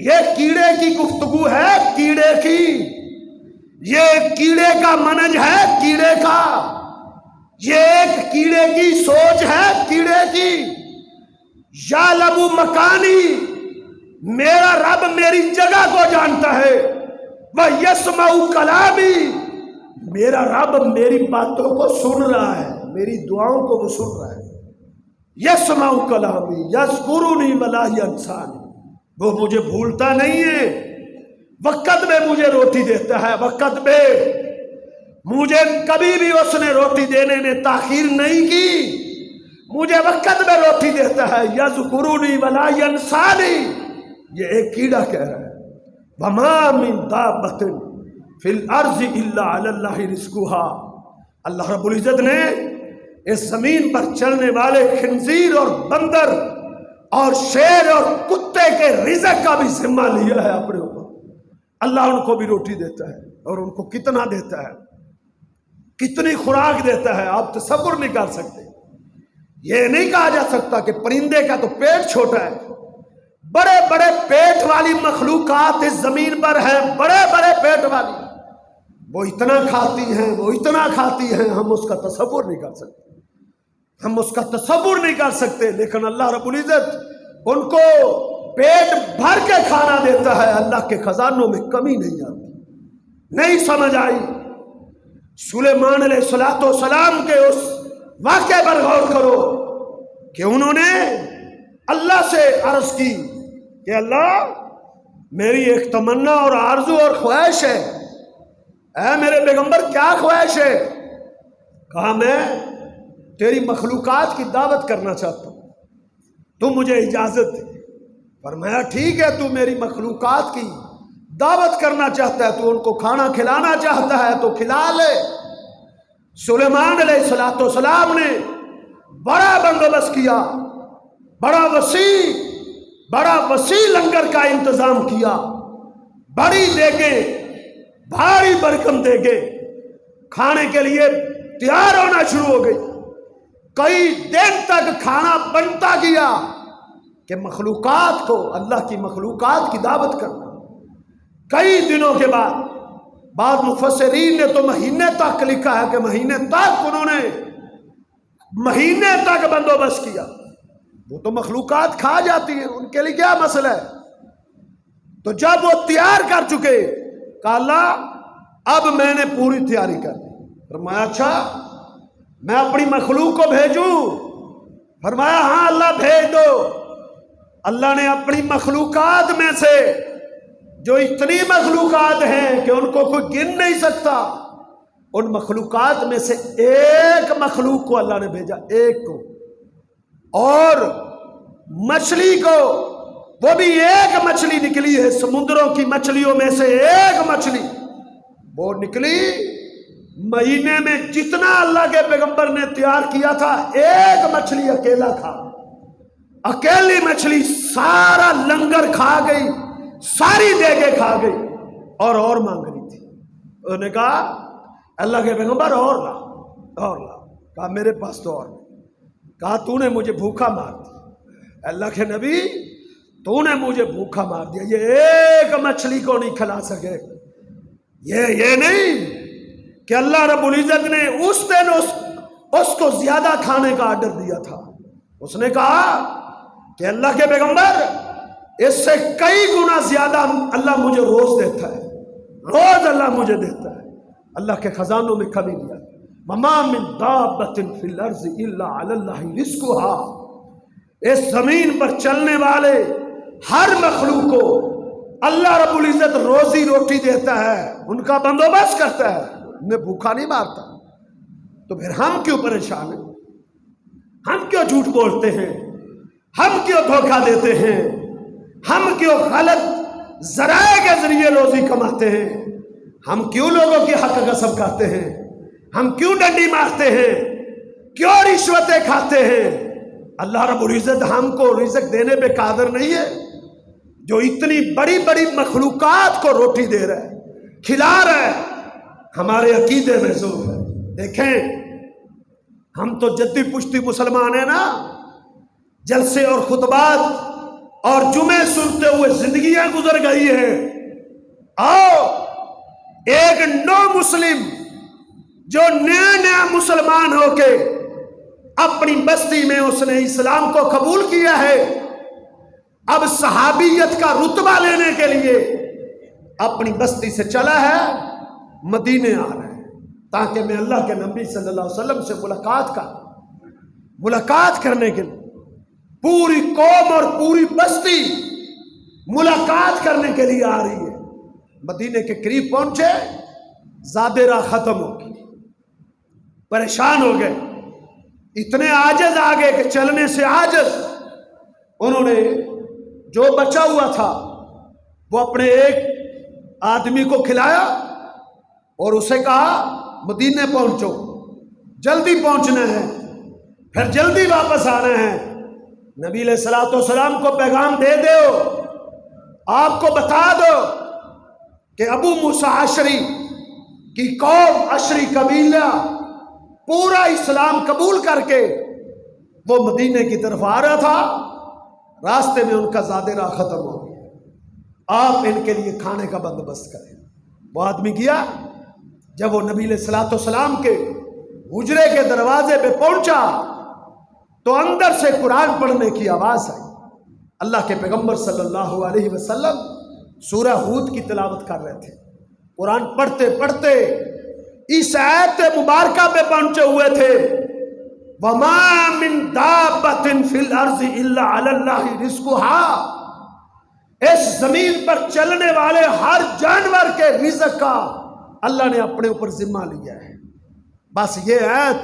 یہ کیڑے کی گفتگو ہے، کیڑے کی، یہ کیڑے کا منج ہے، کیڑے کا، یہ ایک کیڑے کی سوچ ہے، کیڑے کی۔ یعلم مکانی، میرا رب میری جگہ کو جانتا ہے۔ وَيَسْمَعُ كَلَامِي، میرا رب میری باتوں کو سن رہا ہے، میری دعاؤں کو وہ سن رہا ہے۔ یسمع کلامی یذکرنی ولا ینسانی، وہ مجھے بھولتا نہیں ہے، وقت میں مجھے روٹی دیتا ہے، وقت میں مجھے کبھی بھی اس نے روٹی دینے میں تاخیر نہیں کی، مجھے وقت میں روٹی دیتا ہے۔ یذکرنی ولا ینسانی، یہ ایک کیڑا کہہ رہا ہے۔ وما من دابۃ فی الارض الا علی اللہ رزقها، اللہ رب العزت نے اس زمین پر چلنے والے خنزیر اور بندر اور شیر اور کتے کے رزق کا بھی ذمہ لیا ہے اپنے اوپر۔ اللہ ان کو بھی روٹی دیتا ہے، اور ان کو کتنا دیتا ہے، کتنی خوراک دیتا ہے، آپ تصور نہیں کر سکتے۔ یہ نہیں کہا جا سکتا کہ پرندے کا تو پیٹ چھوٹا ہے، بڑے بڑے پیٹ والی مخلوقات اس زمین پر ہیں، بڑے بڑے پیٹ والی، وہ اتنا کھاتی ہیں، وہ اتنا کھاتی ہیں، ہم اس کا تصور نہیں کر سکتے، ہم اس کا تصور نہیں کر سکتے۔ لیکن اللہ رب العزت ان کو پیٹ بھر کے کھانا دیتا ہے، اللہ کے خزانوں میں کمی نہیں آتی۔ نہیں سمجھ آئی؟ سلیمان علیہ السلام کے اس واقعے پر غور کرو کہ انہوں نے اللہ سے عرض کی کہ اللہ میری ایک تمنا اور آرزو اور خواہش ہے، اے میرے پیغمبر کیا خواہش ہے؟ کہا میں تیری مخلوقات کی دعوت کرنا چاہتا ہوں، تو مجھے اجازت دے۔ فرمایا ٹھیک ہے، تو میری مخلوقات کی دعوت کرنا چاہتا ہے، تو ان کو کھانا کھلانا چاہتا ہے تو کھلا لے۔ سلیمان علیہ السلام نے بڑا بندوبست کیا، بڑا وسیع لنگر کا انتظام کیا، بڑی دیگیں، بھاری برکم دیگیں کھانے کے لیے تیار ہونا شروع ہو گئی۔ کئی دن تک کھانا بنتا گیا کہ مخلوقات کو، اللہ کی مخلوقات کی دعوت کرنا۔ کئی دنوں کے بعد مفسرین نے تو مہینے تک لکھا ہے کہ مہینے تک انہوں نے مہینے تک بندوبست کیا۔ وہ تو مخلوقات کھا جاتی ہیں، ان کے لیے کیا مسئلہ ہے؟ تو جب وہ تیار کر چکے کہا اللہ اب میں نے پوری تیاری کر لی۔ فرمایا اچھا میں اپنی مخلوق کو بھیجوں؟ فرمایا ہاں اللہ بھیج دو۔ اللہ نے اپنی مخلوقات میں سے جو اتنی مخلوقات ہیں کہ ان کو کوئی گن نہیں سکتا، ان مخلوقات میں سے ایک مخلوق کو اللہ نے بھیجا، ایک کو، اور مچھلی کو، وہ بھی ایک مچھلی نکلی ہے سمندروں کی مچھلیوں میں سے ایک مچھلی وہ نکلی، مہینے میں جتنا اللہ کے پیغمبر نے تیار کیا تھا ایک مچھلی اکیلا کھا، اکیلی مچھلی سارا لنگر کھا گئی، ساری دیگیں کھا گئی، اور مانگ رہی تھی۔ انہوں نے کہا اللہ کے پیغمبر اور لا، اور لا۔ کہا میرے پاس تو اور نہیں۔ کہا تو نے مجھے بھوکا مار دیا، اللہ کے نبی تو نے مجھے بھوکا مار دیا، یہ ایک مچھلی کو نہیں کھلا سکے۔ یہ نہیں کہ اللہ رب العزت نے اس دن اس کو زیادہ کھانے کا آرڈر دیا تھا، اس نے کہا کہ اللہ کے پیغمبر اس سے کئی گنا زیادہ اللہ مجھے روز دیتا ہے، روز اللہ مجھے دیتا ہے، اللہ کے خزانوں میں کمی نہیں آتی۔ وَمَا مِن دَابَّةٍ فِي الْأَرْضِ إِلَّا عَلَى اللَّهِ رِزْقُهَا، اس زمین پر چلنے والے ہر مخلوق کو اللہ رب العزت روزی روٹی دیتا ہے، ان کا بندوبست کرتا ہے، انہیں بھوکا نہیں مارتا۔ تو پھر ہم کیوں پریشان ہیں؟ ہم کیوں جھوٹ بولتے ہیں؟ ہم کیوں دھوکہ دیتے ہیں؟ ہم کیوں غلط ذرائع کے ذریعے روزی کماتے ہیں؟ ہم کیوں لوگوں کے حق غصب کرتے ہیں؟ ہم کیوں ڈنڈی مارتے ہیں؟ کیوں رشوتیں کھاتے ہیں؟ اللہ رب العزت ہم کو رزق دینے پہ قادر نہیں ہے؟ جو اتنی بڑی بڑی مخلوقات کو روٹی دے رہا ہے، کھلا رہا ہے، ہمارے عقیدے میں زور ہے۔ دیکھیں ہم تو جدی پشتی مسلمان ہیں نا، جلسے اور خطبات اور جمعے سنتے ہوئے زندگیاں گزر گئی ہیں۔ آؤ ایک نو مسلم جو نیا مسلمان ہو کے اپنی بستی میں اس نے اسلام کو قبول کیا ہے، اب صحابیت کا رتبہ لینے کے لیے اپنی بستی سے چلا ہے، مدینے آ رہا ہے تاکہ میں اللہ کے نبی صلی اللہ علیہ وسلم سے ملاقات کرنے کے لیے پوری قوم اور پوری بستی ملاقات کرنے کے لیے آ رہی ہے۔ مدینے کے قریب پہنچے، زادے راہ ختم ہو گئی، پریشان ہو گئے، اتنے عاجز آ گئے کہ چلنے سے عاجز۔ انہوں نے جو بچا ہوا تھا وہ اپنے ایک آدمی کو کھلایا اور اسے کہا مدینے پہنچو، جلدی پہنچنا ہے، پھر جلدی واپس آنا ہے۔ نبی علیہ الصلوۃ والسلام کو پیغام دے دو، آپ کو بتا دو کہ ابو موسیٰ اشعری کی قوم، اشعری قبیلہ پورا اسلام قبول کر کے وہ مدینے کی طرف آ رہا تھا، راستے میں ان کا زادے راہ ختم ہو گیا، آپ ان کے لیے کھانے کا بندوبست کریں۔ وہ آدمی گیا، جب وہ نبی علیہ الصلوۃ والسلام کے حجرے کے دروازے پہ پہنچا تو اندر سے قرآن پڑھنے کی آواز آئی۔ اللہ کے پیغمبر صلی اللہ علیہ وسلم سورہ ہود کی تلاوت کر رہے تھے، قرآن پڑھتے پڑھتے اس آیت مبارکہ پہ پہنچے ہوئے تھے، وَمَا مِن دَابَّةٍ فِي الْأَرْضِ إِلَّا عَلَى اللَّهِ رِزْقُهَا، اس زمین پر چلنے والے ہر جانور کے رزق کا اللہ نے اپنے اوپر ذمہ لیا ہے۔ بس یہ آیت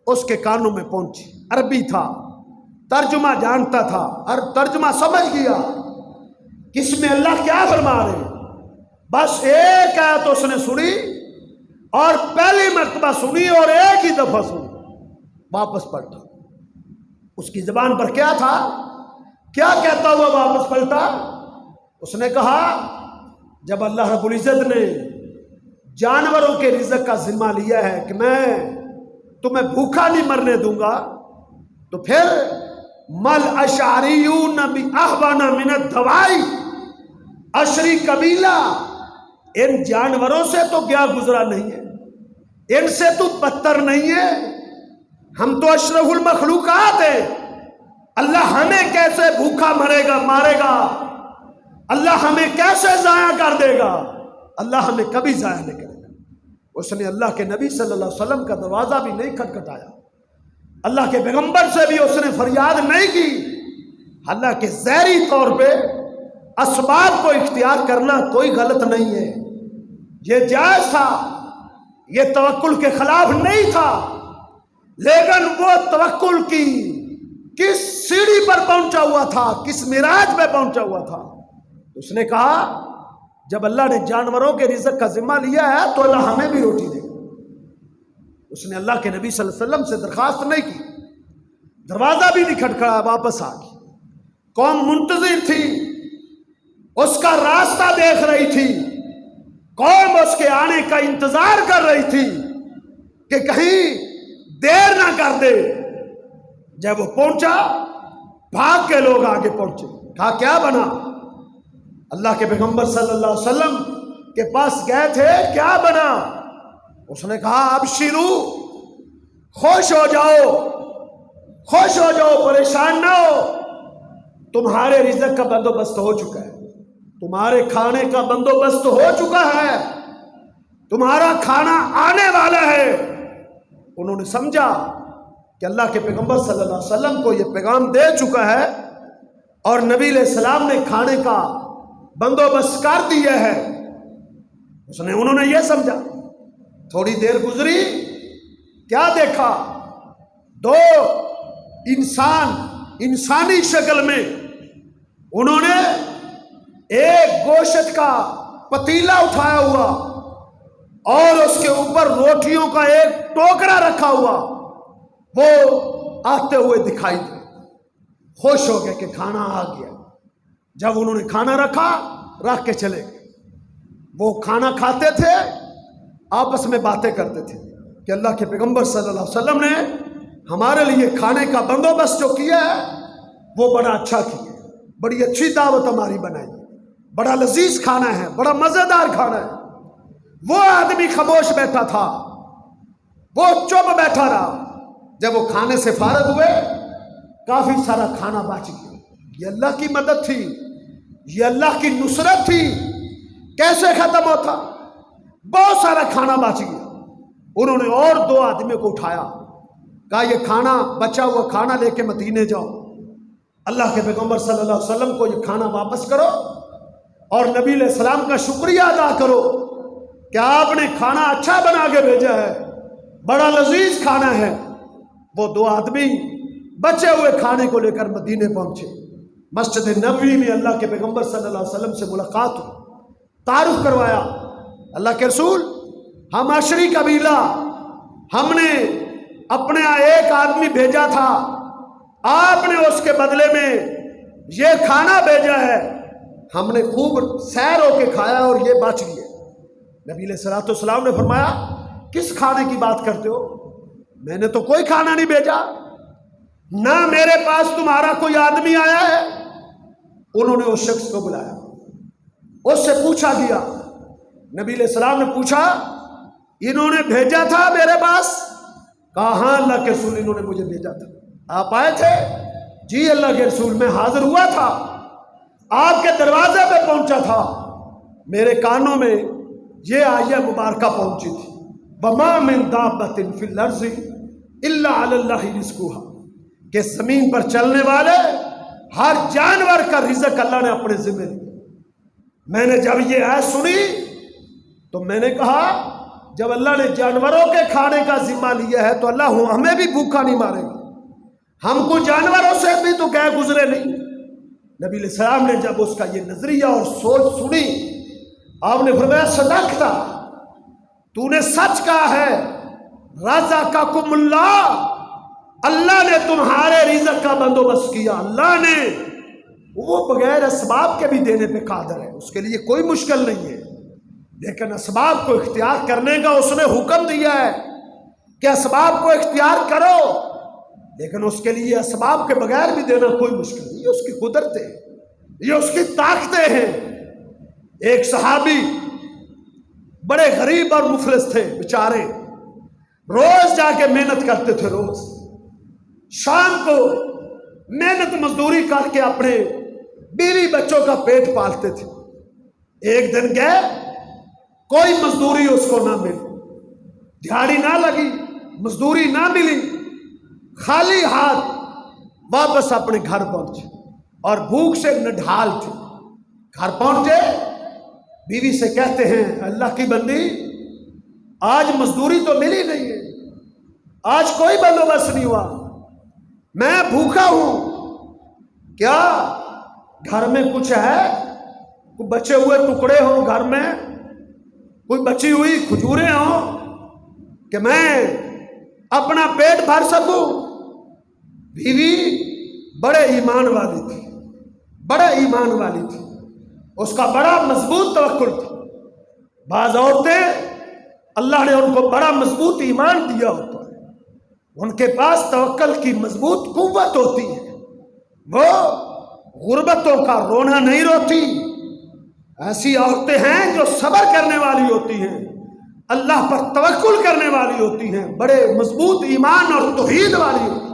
اس کے کانوں میں پہنچی، عربی تھا، ترجمہ جانتا تھا، اور ترجمہ سمجھ گیا کس میں اللہ کیا فرما رہے ہیں۔ بس ایک آیت اس نے سنی اور پہلی مرتبہ سنی اور ایک ہی دفعہ سنی، واپس پلٹا۔ اس کی زبان پر کیا تھا، کیا کہتا ہوا واپس پلٹا؟ اس نے کہا جب اللہ رب العزت نے جانوروں کے رزق کا ذمہ لیا ہے کہ میں تمہیں بھوکا نہیں مرنے دوں گا، تو پھر مل اشعریون باہون من الدوائی، اشعری قبیلہ ان جانوروں سے تو گیا گزرا نہیں ہے، ان سے تو بدتر نہیں ہے، ہم تو اشرف المخلوقات ہیں، اللہ ہمیں کیسے بھوکا مارے گا، اللہ ہمیں کیسے ضائع کر دے گا؟ اللہ ہمیں کبھی ضائع نہیں کرے گا۔ اس نے اللہ کے نبی صلی اللہ علیہ وسلم کا دروازہ بھی نہیں کھٹکھٹایا، اللہ کے پیغمبر سے بھی اس نے فریاد نہیں کی۔ حالانکہ ظاہری طور پہ اسباب کو اختیار کرنا کوئی غلط نہیں ہے، یہ جائز تھا، یہ توکل کے خلاف نہیں تھا، لیکن وہ توکل کی کس سیڑھی پر پہنچا ہوا تھا، کس معراج پہ پہنچا ہوا تھا؟ اس نے کہا جب اللہ نے جانوروں کے رزق کا ذمہ لیا ہے تو اللہ ہمیں بھی روٹی دے گا۔ اس نے اللہ کے نبی صلی اللہ علیہ وسلم سے درخواست نہیں کی، دروازہ بھی نہیں کھٹکھڑایا، واپس آ گئی۔ قوم منتظر تھی، اس کا راستہ دیکھ رہی تھی، قوم اس کے آنے کا انتظار کر رہی تھی کہ کہیں دیر نہ کر دے۔ جب وہ پہنچا، بھاگ کے لوگ آگے پہنچے، کہا کیا بنا؟ اللہ کے پیغمبر صلی اللہ علیہ وسلم کے پاس گئے تھے، کیا بنا؟ اس نے کہا ابشرو، خوش ہو جاؤ، خوش ہو جاؤ، پریشان نہ ہو، تمہارے رزق کا بندوبست ہو چکا ہے، تمہارے کھانے کا بندوبست ہو چکا ہے، تمہارا کھانا آنے والا ہے۔ انہوں نے سمجھا کہ اللہ کے پیغمبر صلی اللہ علیہ وسلم کو یہ پیغام دے چکا ہے اور نبی علیہ السلام نے کھانے کا بندوبست کر دیا ہے۔ انہوں نے یہ سمجھا۔ تھوڑی دیر گزری، کیا دیکھا؟ دو انسانی شکل میں انہوں نے ایک گوشت کا پتیلا اٹھایا ہوا اور اس کے اوپر روٹیوں کا ایک ٹوکرا رکھا ہوا، وہ آتے ہوئے دکھائی دے۔ خوش ہو گئے کہ کھانا آ گیا۔ جب انہوں نے کھانا رکھا، رکھ کے چلے گئے۔ وہ کھانا کھاتے تھے، آپس میں باتیں کرتے تھے کہ اللہ کے پیغمبر صلی اللہ علیہ وسلم نے ہمارے لیے کھانے کا بندوبست جو کیا ہے وہ بڑا اچھا کیا ہے، بڑی اچھی دعوت ہماری بنائی، بڑا لذیذ کھانا ہے، بڑا مزیدار کھانا ہے۔ وہ آدمی خاموش بیٹھا تھا، وہ چپ بیٹھا رہا۔ جب وہ کھانے سے فارغ ہوئے، کافی سارا کھانا بچ گیا۔ یہ اللہ کی مدد تھی، یہ اللہ کی نصرت تھی۔ کیسے ختم ہوتا؟ بہت سارا کھانا بچ گیا۔ انہوں نے اور دو آدمیوں کو اٹھایا، کہا یہ کھانا، بچا ہوا کھانا لے کے مدینے جاؤ، اللہ کے پیغمبر صلی اللہ علیہ وسلم کو یہ کھانا واپس کرو اور نبی علیہ السلام کا شکریہ ادا کرو کہ آپ نے کھانا اچھا بنا کے بھیجا ہے، بڑا لذیذ کھانا ہے۔ وہ دو آدمی بچے ہوئے کھانے کو لے کر مدینے پہنچے۔ مسجد نبوی میں اللہ کے پیغمبر صلی اللہ علیہ وسلم سے ملاقات ہوئی، تعارف کروایا، اللہ کے رسول ہم عشری قبیلہ، ہم نے اپنے ایک آدمی بھیجا تھا، آپ نے اس کے بدلے میں یہ کھانا بھیجا ہے، ہم نے خوب سیر ہو کے کھایا اور یہ بچ گیا۔ نبی علیہ الصلوۃ والسلام نے فرمایا کس کھانے کی بات کرتے ہو؟ میں نے تو کوئی کھانا نہیں بھیجا، نہ میرے پاس تمہارا کوئی آدمی آیا ہے۔ انہوں نے اس شخص کو بلایا، اس سے پوچھا گیا۔ نبی علیہ السلام نے پوچھا انہوں نے بھیجا تھا میرے پاس؟ کہا ہاں اللہ کے رسول، انہوں نے مجھے بھیجا تھا۔ آپ آئے تھے؟ جی اللہ کے رسول، میں حاضر ہوا تھا، آپ کے دروازے پہ پہنچا تھا، میرے کانوں میں یہ آیہ مبارکہ پہنچی تھی، وَمَا مِن دَابَّةٍ فِي الْأَرْضِ إِلَّا عَلَى اللَّهِ رِزْقُهَا، کہ زمین پر چلنے والے ہر جانور کا رزق اللہ نے اپنے ذمہ لیا۔ میں نے جب یہ آیت سنی تو میں نے کہا جب اللہ نے جانوروں کے کھانے کا ذمہ لیا ہے تو اللہ ہمیں بھی بھوکا نہیں مارے گا، ہم کو جانوروں سے بھی تو گئے گزرے نہیں۔ نبی علیہ السلام نے جب اس کا یہ نظریہ اور سوچ سنی، آپ نے فرمایا صدقتا، تو نے سچ کہا ہے، رزقکم اللہ، اللہ نے تمہارے رزق کا بندوبست کیا، اللہ نے، وہ بغیر اسباب کے بھی دینے پہ قادر ہے، اس کے لیے کوئی مشکل نہیں ہے، لیکن اسباب کو اختیار کرنے کا اس نے حکم دیا ہے کہ اسباب کو اختیار کرو، لیکن اس کے لیے اسباب کے بغیر بھی دینا کوئی مشکل نہیں، یہ اس کی قدرتیں ہیں، یہ اس کی طاقتیں ہیں۔ ایک صحابی بڑے غریب اور مفلس تھے بیچارے، روز جا کے محنت کرتے تھے، روز شام کو محنت مزدوری کر کے اپنے بیوی بچوں کا پیٹ پالتے تھے۔ ایک دن گئے کوئی مزدوری اس کو نہ ملی، دیہڑی نہ لگی، مزدوری نہ ملی، خالی ہاتھ واپس اپنے گھر پہنچے اور بھوک سے نڈھال تھے۔ گھر پہنچے، بیوی سے کہتے ہیں اللہ کی بندی آج مزدوری تو ملی نہیں ہے، آج کوئی بندوبست نہیں ہوا، میں بھوکا ہوں، کیا گھر میں کچھ ہے؟ کوئی بچے ہوئے ٹکڑے ہوں گھر میں، کوئی بچی ہوئی کھجوریں ہوں کہ میں اپنا پیٹ بھر سکوں؟ بیوی بڑے ایمان والی تھی، بڑے ایمان والی تھی، اس کا بڑا مضبوط توکل تھا۔ بعض عورتیں اللہ نے ان کو بڑا مضبوط ایمان دیا ہوتا ہے، ان کے پاس توکل کی مضبوط قوت ہوتی ہے، وہ غربتوں کا رونا نہیں روتی۔ ایسی عورتیں ہیں جو صبر کرنے والی ہوتی ہیں، اللہ پر توکل کرنے والی ہوتی ہیں، بڑے مضبوط ایمان اور توحید والی ہوتی ہیں۔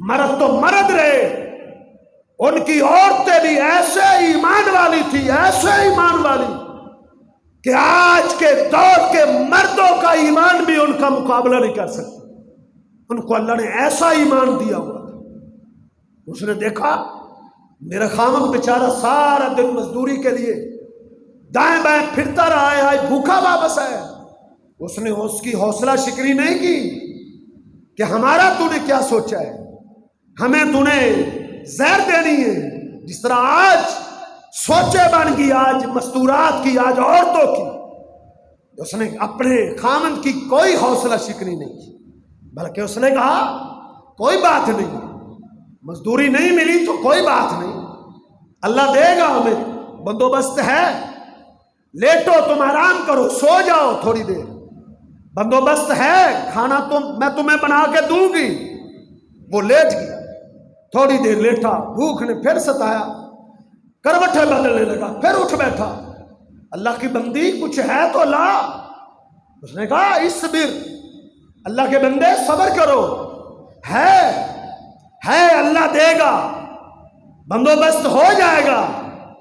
مرد تو مرد رہے، ان کی عورتیں بھی ایسے ایمان والی تھی، ایسے ایمان والی کہ آج کے دور کے مردوں کا ایمان بھی ان کا مقابلہ نہیں کر سکتا۔ ان کو اللہ نے ایسا ایمان دیا ہوا تھا۔ اس نے دیکھا میرا خامد بیچارہ سارا دن مزدوری کے لیے دائیں بائیں پھرتا رہا ہے، بھوکا واپس آیا، اس نے اس کی حوصلہ شکنی نہیں کی کہ ہمارا تو نے کیا سوچا ہے، ہمیں تو نے زہر دینی ہے، جس طرح آج سوچے بن گئی، آج مستورات کی، آج عورتوں کی۔ اس نے اپنے خامد کی کوئی حوصلہ شکنی نہیں کی، بلکہ اس نے کہا کوئی بات نہیں، مزدوری نہیں ملی تو کوئی بات نہیں، اللہ دے گا، ہمیں بندوبست ہے، لیٹو تم آرام کرو، سو جاؤ تھوڑی دیر، بندوبست ہے، کھانا میں تمہیں بنا کے دوں گی۔ وہ لیٹ گیا، تھوڑی دیر لیٹا، بھوک نے پھر ستایا، کروٹیں بدلنے لگا، پھر اٹھ بیٹھا، اللہ کی بندی کچھ ہے تو لا۔ اس نے کہا اصبر، اللہ کے بندے صبر کرو، ہے اللہ دے گا، بندوبست ہو جائے گا،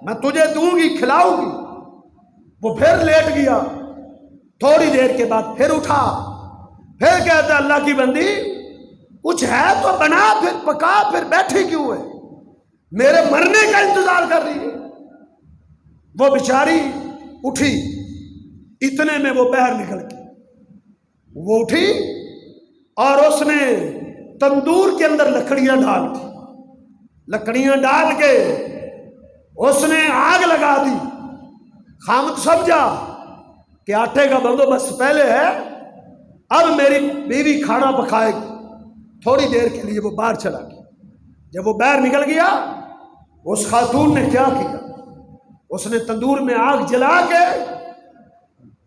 میں تجھے دوں گی، کھلاؤں گی۔ وہ پھر لیٹ گیا، تھوڑی دیر کے بعد پھر اٹھا، پھر کہتا اللہ کی بندی کچھ ہے تو بنا، پھر پکا، پھر بیٹھی کیوں ہے، میرے مرنے کا انتظار کر رہی ہے۔ وہ بیچاری اٹھی، اتنے میں وہ باہر نکل گئی، وہ اٹھی اور اس نے تندور کے اندر لکڑیاں ڈال دی، لکڑیاں ڈال کے اس نے آگ لگا دی۔ خامد سمجھا کہ آٹے کا بندوبست پہلے ہے، اب میری بیوی کھانا پکائے گی۔ تھوڑی دیر کے لیے وہ باہر چلا گیا۔ جب وہ باہر نکل گیا، اس خاتون نے کیا کیا، اس نے تندور میں آگ جلا کے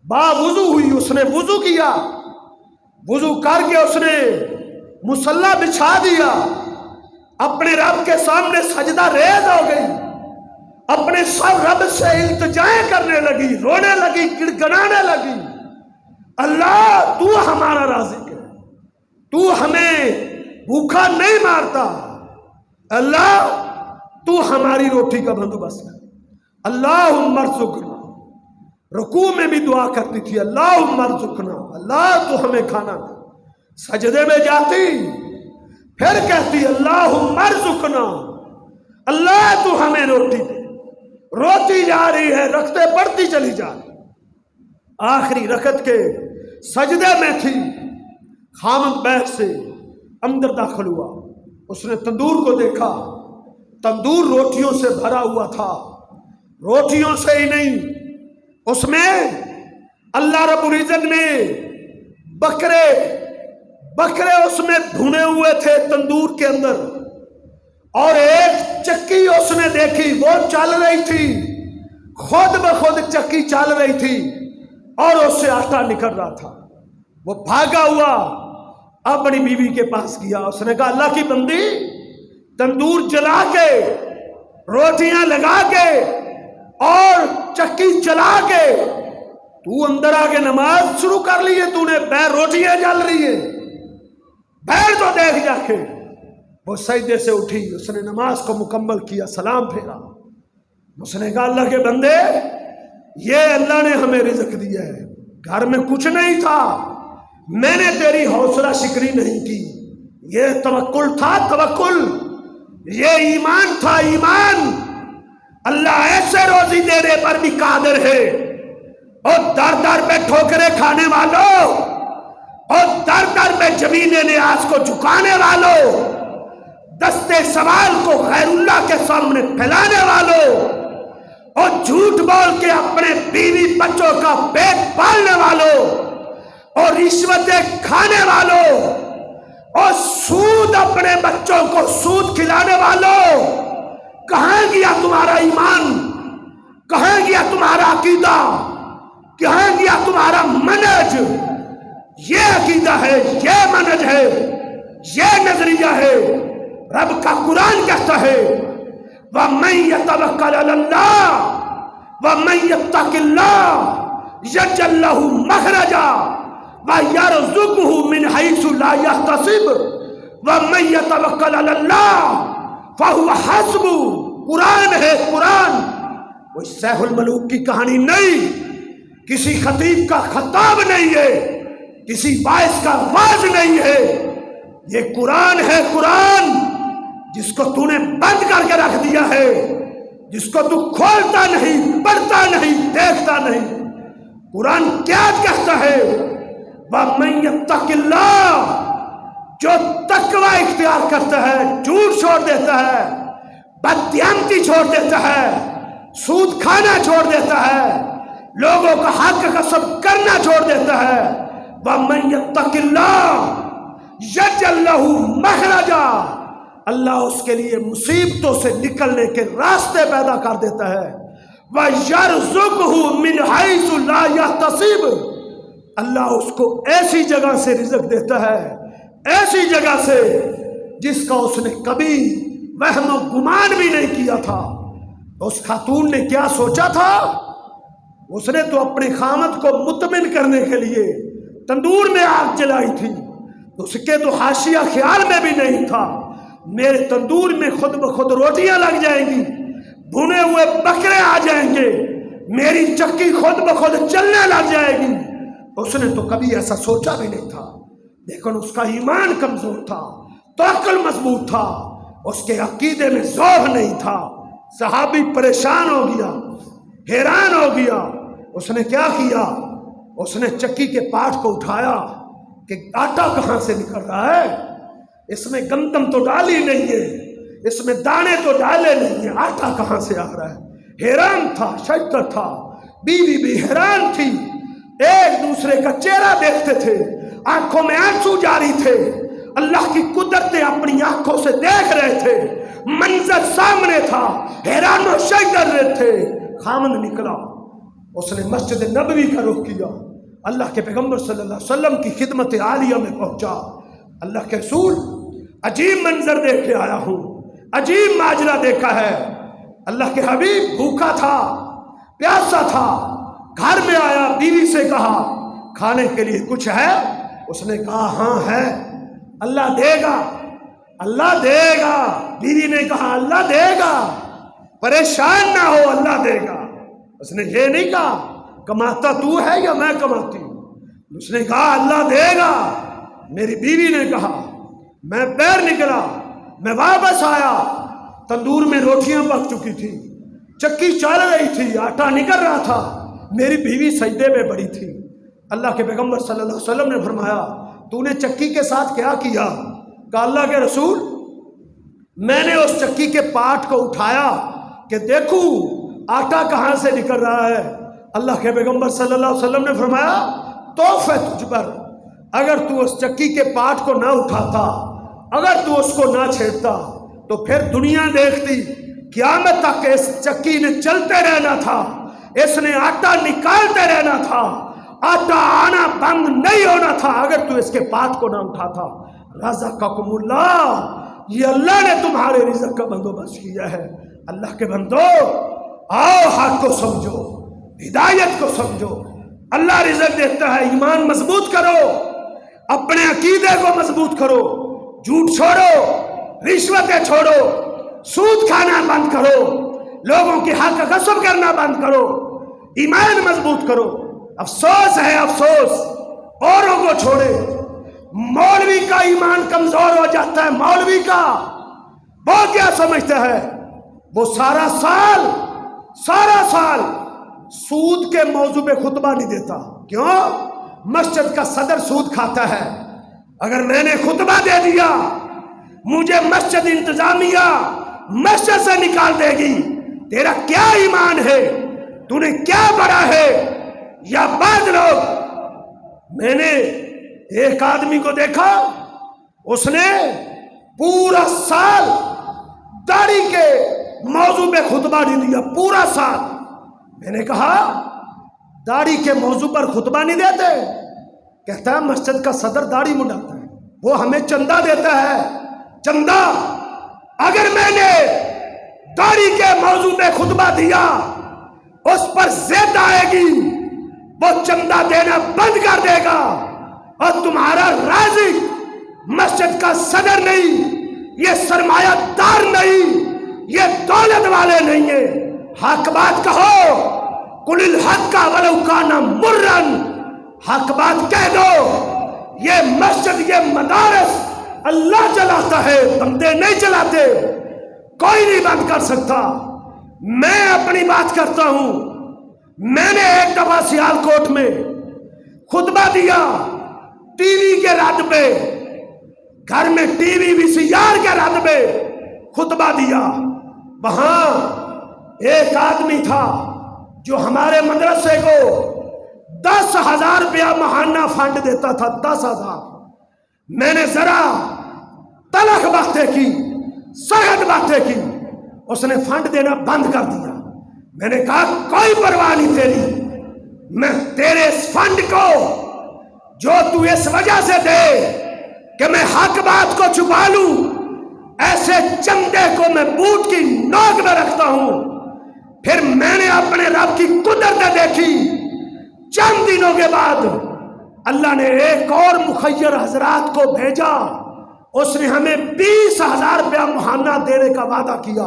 وضو ہوئی، اس نے وضو کیا، وضو کر کے اس نے مصلی بچھا دیا، اپنے رب کے سامنے سجدہ ریز ہو گئی، اپنے سر رب سے التجائیں کرنے لگی، رونے لگی، گڑگڑانے لگی، اللہ تو ہمارا رازق ہے، تو ہمیں بھوکا نہیں مارتا، اللہ تو ہماری روٹی کا بندوبست ہے، اللہم ارزقنا۔ رکوع میں بھی دعا کرتی تھی اللہم ارزقنا، اللہ تو ہمیں کھانا دے۔ سجدے میں جاتی پھر کہتی اللہم ارزقنا، اللہ تو ہمیں روٹی دے۔ روتی جا رہی ہے، رکعتیں بڑھتی چلی جا رہی، آخری رکعت کے سجدے میں تھی، خامد بیٹھ سے اندر داخل ہوا، اس نے تندور کو دیکھا، تندور روٹیوں سے بھرا ہوا تھا، روٹیوں سے ہی نہیں، اس میں اللہ رب العزت نے بکرے اس میں بھنے ہوئے تھے تندور کے اندر، اور ایک چکی اس نے دیکھی، وہ چل رہی تھی، خود بخود چکی چل رہی تھی اور اس سے آٹا نکل رہا تھا۔ وہ بھاگا ہوا اپنی بیوی کے پاس گیا، اس نے کہا اللہ کی بندی، تندور جلا کے، روٹیاں لگا کے اور چکی چلا کے تو اندر آ کے نماز شروع کر لی ہے، تو نے باہر روٹیاں جل رہی ہے، باہر تو دیکھ جا کے۔ وہ سجدے سے اٹھی، اس نے نماز کو مکمل کیا، سلام پھیرا، اس نے کہا اللہ کے بندے یہ اللہ نے ہمیں رزق دیا ہے، گھر میں کچھ نہیں تھا، میں نے تیری حوصلہ شکنی نہیں کی، یہ توکل تھا، توکل، یہ ایمان تھا، ایمان۔ اللہ ایسے روزی دینے پر بھی قادر ہے، اور در در پہ ٹھوکریں کھانے والوں، اور در در پہ زمین نیاز کو جھکانے والوں، دستے سوال کو غیر اللہ کے سامنے پھیلانے والوں، اور جھوٹ بول کے اپنے بیوی بچوں کا پیٹ پالنے والوں، اور رشوتیں کھانے والوں، اور سود اپنے بچوں کو سود کھلانے والوں، کہاں گیا تمہارا ایمان؟ کہاں گیا تمہارا عقیدہ؟ کہاں گیا تمہارا منہج؟ یہ عقیدہ ہے، یہ منہج ہے، یہ نظریہ ہے۔ رب کا قرآن کہتا ہے وَمَن يَتَوَکَّلْ عَلَى اللَّهِ وَمَن يَتَّقِ اللَّهَ يَجْعَل لَّهُ مَخْرَجًا وَيَرْزُقْهُ مِنْ حَيْثُ لَا يَحْتَسِبُ وَمَن يَتَوَکَّلْ عَلَى اللَّهِ فَهُوَ حَسْبُهُ۔ قرآن ہے، قرآن، کوئی سیف الملوک کی کہانی نہیں، کسی خطیب کا خطاب نہیں ہے، کسی باعث کا واز نہیں ہے، یہ قرآن ہے، قرآن جس کو تو نے بند کر کے رکھ دیا ہے، جس کو تو کھولتا نہیں، پڑھتا نہیں، دیکھتا نہیں۔ قرآن کیا کہتا ہے؟ وَمَن يَتَّقِ اللَّهَ، جو تقوی اختیار کرتا ہے، جھوٹ چھوڑ دیتا ہے، بددیانتی چھوڑ دیتا ہے، سود کھانا چھوڑ دیتا ہے، لوگوں کا حق غصب کرنا چھوڑ دیتا ہے، وَمَن يَتَّقِ اللَّهَ يَجْعَل لَّهُ مَخْرَجًا، اللہ اس کے لیے مصیبتوں سے نکلنے کے راستے پیدا کر دیتا ہے، وَيَرْزُقْهُ مِنْ حَيْثُ لَا يَحْتَسِبُ، اللہ اس کو ایسی جگہ سے رزق دیتا ہے، ایسی جگہ سے جس کا اس نے کبھی وہم و گمان بھی نہیں کیا تھا۔ اس خاتون نے کیا سوچا تھا؟ اس نے تو اپنے خامد کو مطمئن کرنے کے لیے تندور میں آگ جلائی تھی، اس کے تو حاشیہ خیال میں بھی نہیں تھا میرے تندور میں خود بخود روٹیاں لگ جائیں گی، بھنے ہوئے بکرے آ جائیں گے، میری چکی خود بخود چلنے لگ جائے گی۔ اس نے تو کبھی ایسا سوچا بھی نہیں تھا، لیکن اس کا ایمان کمزور تھا، توکل مضبوط تھا، اس کے عقیدے میں ذوق نہیں تھا۔ صحابی پریشان ہو گیا، حیران ہو گیا۔ اس نے کیا کیا؟ اس نے چکی کے پاٹ کو اٹھایا کہ آٹا کہاں سے نکل رہا ہے، اس میں گندم تو ڈالی نہیں ہے، اس میں دانے تو ڈالے نہیں ہیں، آٹا کہاں سے آ رہا ہے؟ حیران تھا، شدت تھا، بیوی بھی حیران تھی، ایک دوسرے کا چہرہ دیکھتے تھے، آنکھوں میں آنسو جاری تھے، اللہ کی قدرتیں اپنی آنکھوں سے دیکھ رہے تھے، منظر سامنے تھا، حیران و شدت تھے۔ خامند نکلا، اس نے مسجد نبوی کا رخ کیا، اللہ کے پیغمبر صلی اللہ علیہ وسلم کی خدمت عالیہ میں پہنچا۔ اللہ کے رسول، عجیب منظر دیکھ کے آیا ہوں، عجیب ماجرا دیکھا ہے۔ اللہ کے حبیب بھوکا تھا، پیاسا تھا، گھر میں آیا، بیوی سے کہا کھانے کے لیے کچھ ہے؟ اس نے کہا ہاں ہے، اللہ دے گا، اللہ دے گا۔ بیوی نے کہا اللہ دے گا، پریشان نہ ہو، اللہ دے گا۔ اس نے یہ نہیں کہا کماتا تو ہے یا میں کماتی ہوں، اس نے کہا اللہ دے گا۔ میری بیوی نے کہا میں پیر نکلا، میں واپس آیا، تندور میں روٹیاں پک چکی تھی، چکی چل رہی تھی، آٹا نکل رہا تھا، میری بیوی سجدے میں پڑی تھی۔ اللہ کے پیغمبر صلی اللہ علیہ وسلم نے فرمایا تو نے چکی کے ساتھ کیا کیا؟ کہا اللہ کے رسول، میں نے اس چکی کے پاٹ کو اٹھایا کہ دیکھوں آٹا کہاں سے نکل رہا ہے۔ اللہ کے پیغمبر صلی اللہ علیہ وسلم نے فرمایا توف ہے تجھ پر، اگر تو اس چکی کے پاٹ کو نہ اٹھاتا، اگر تو اس کو نہ چھیڑتا تو پھر دنیا دیکھتی، قیامت تک اس چکی نے چلتے رہنا تھا، اس نے آٹا نکالتے رہنا تھا، آٹا آنا بند نہیں ہونا تھا اگر تو اس کے پاٹ کو نہ اٹھاتا۔ رزقکم اللہ، یہ اللہ نے تمہارے رزق کا بندوبست کیا ہے۔ اللہ کے بندو، آؤ حق کو سمجھو، ہدایت کو سمجھو، اللہ رزق دیتا ہے، ایمان مضبوط کرو، اپنے عقیدے کو مضبوط کرو، جھوٹ چھوڑو، رشوتیں چھوڑو، سود کھانا بند کرو، لوگوں کی حق غصب کرنا بند کرو، ایمان مضبوط کرو. افسوس ہے افسوس، اوروں کو چھوڑے. مولوی کا ایمان کمزور ہو جاتا ہے. مولوی کا وہ کیا سمجھتا ہے؟ وہ سارا سال سود کے موضوع پہ خطبہ نہیں دیتا. کیوں؟ مسجد کا صدر سود کھاتا ہے. اگر میں نے خطبہ دے دیا مجھے مسجد انتظامیہ مسجد سے نکال دے گی. تیرا کیا ایمان ہے؟ تو نے کیا بڑا ہے؟ یا بعض لوگ، میں نے ایک آدمی کو دیکھا، اس نے پورا سال داڑھی کے موضوع پہ خطبہ نہیں دیا. پورا سال. میں نے کہا داڑھی کے موضوع پر خطبہ نہیں دیتے؟ کہتا ہے مسجد کا صدر داڑھی منڈاتا ہے، وہ ہمیں چندہ دیتا ہے. چندہ. اگر میں نے داڑھی کے موضوع پہ خطبہ دیا اس پر زد آئے گی، وہ چندہ دینا بند کر دے گا. اور تمہارا رازق مسجد کا صدر نہیں، یہ سرمایہ دار نہیں، یہ دولت والے نہیں ہیں. حق بات کہو. قل الحق ولو کان مرن. حق بات کہہ دو. یہ مسجد، یہ مدارس اللہ چلاتا ہے، بندے نہیں چلاتے. کوئی نہیں بند کر سکتا. میں اپنی بات کرتا ہوں. میں نے ایک دفعہ سیالکوٹ میں خطبہ دیا ٹی وی کے رد پہ. گھر میں ٹی وی VCR کے رد پہ خطبہ دیا. وہاں ایک آدمی تھا جو ہمارے مدرسے کو 10,000 روپیہ ماہانہ فنڈ دیتا تھا. 10,000. میں نے ذرا تلخ باتیں کی، سخت باتیں کی. اس نے فنڈ دینا بند کر دیا. میں نے کہا کوئی پرواہ نہیں تیری، میں تیرے اس فنڈ کو جو تو اس وجہ سے دے کہ میں حق بات کو چھپا لوں، ایسے چندے کو میں بوٹ کی نوک میں رکھتا ہوں. پھر میں نے اپنے رب کی قدرت دیکھی. چند دنوں کے بعد اللہ نے ایک اور مخیر حضرات کو بھیجا. اس نے ہمیں 20,000 روپیہ ماہانہ دینے کا وعدہ کیا.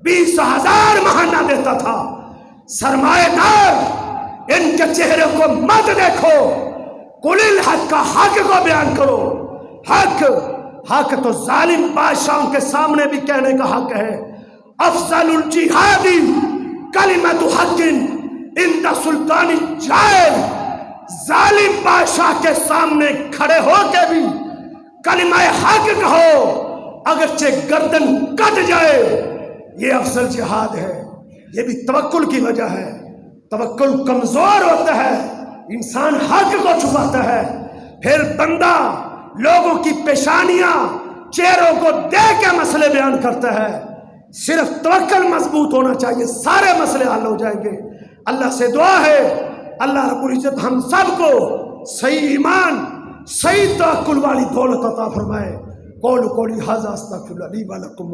20,000 ماہانہ دیتا تھا. سرمایہ دار ان کے چہرے کو مت دیکھو. قل الحق کا حق کو بیان کرو. حق تو ظالم بادشاہوں کے سامنے بھی کہنے کا حق ہے. افضل الجہاد کلمۃ حق عند سلطان جائر. ظالم بادشاہ کے سامنے کھڑے ہو کے بھی کلمہ حق کہو اگرچہ گردن کٹ جائے. یہ افضل جہاد ہے. یہ بھی توکل کی وجہ ہے. توکل کمزور ہوتا ہے، انسان حق کو چھپاتا ہے. پھر بندہ لوگوں کی پیشانیاں، چہروں کو دیکھ کے مسئلے بیان کرتا ہے. صرف توکل مضبوط ہونا چاہیے، سارے مسئلے حل ہو جائیں گے. اللہ سے دعا ہے اللہ رب العزت ہم سب کو صحیح ایمان، صحیح توکل والی دولت عطا فرمائے. قول قولی ھذا استغفر اللہ لی ولکم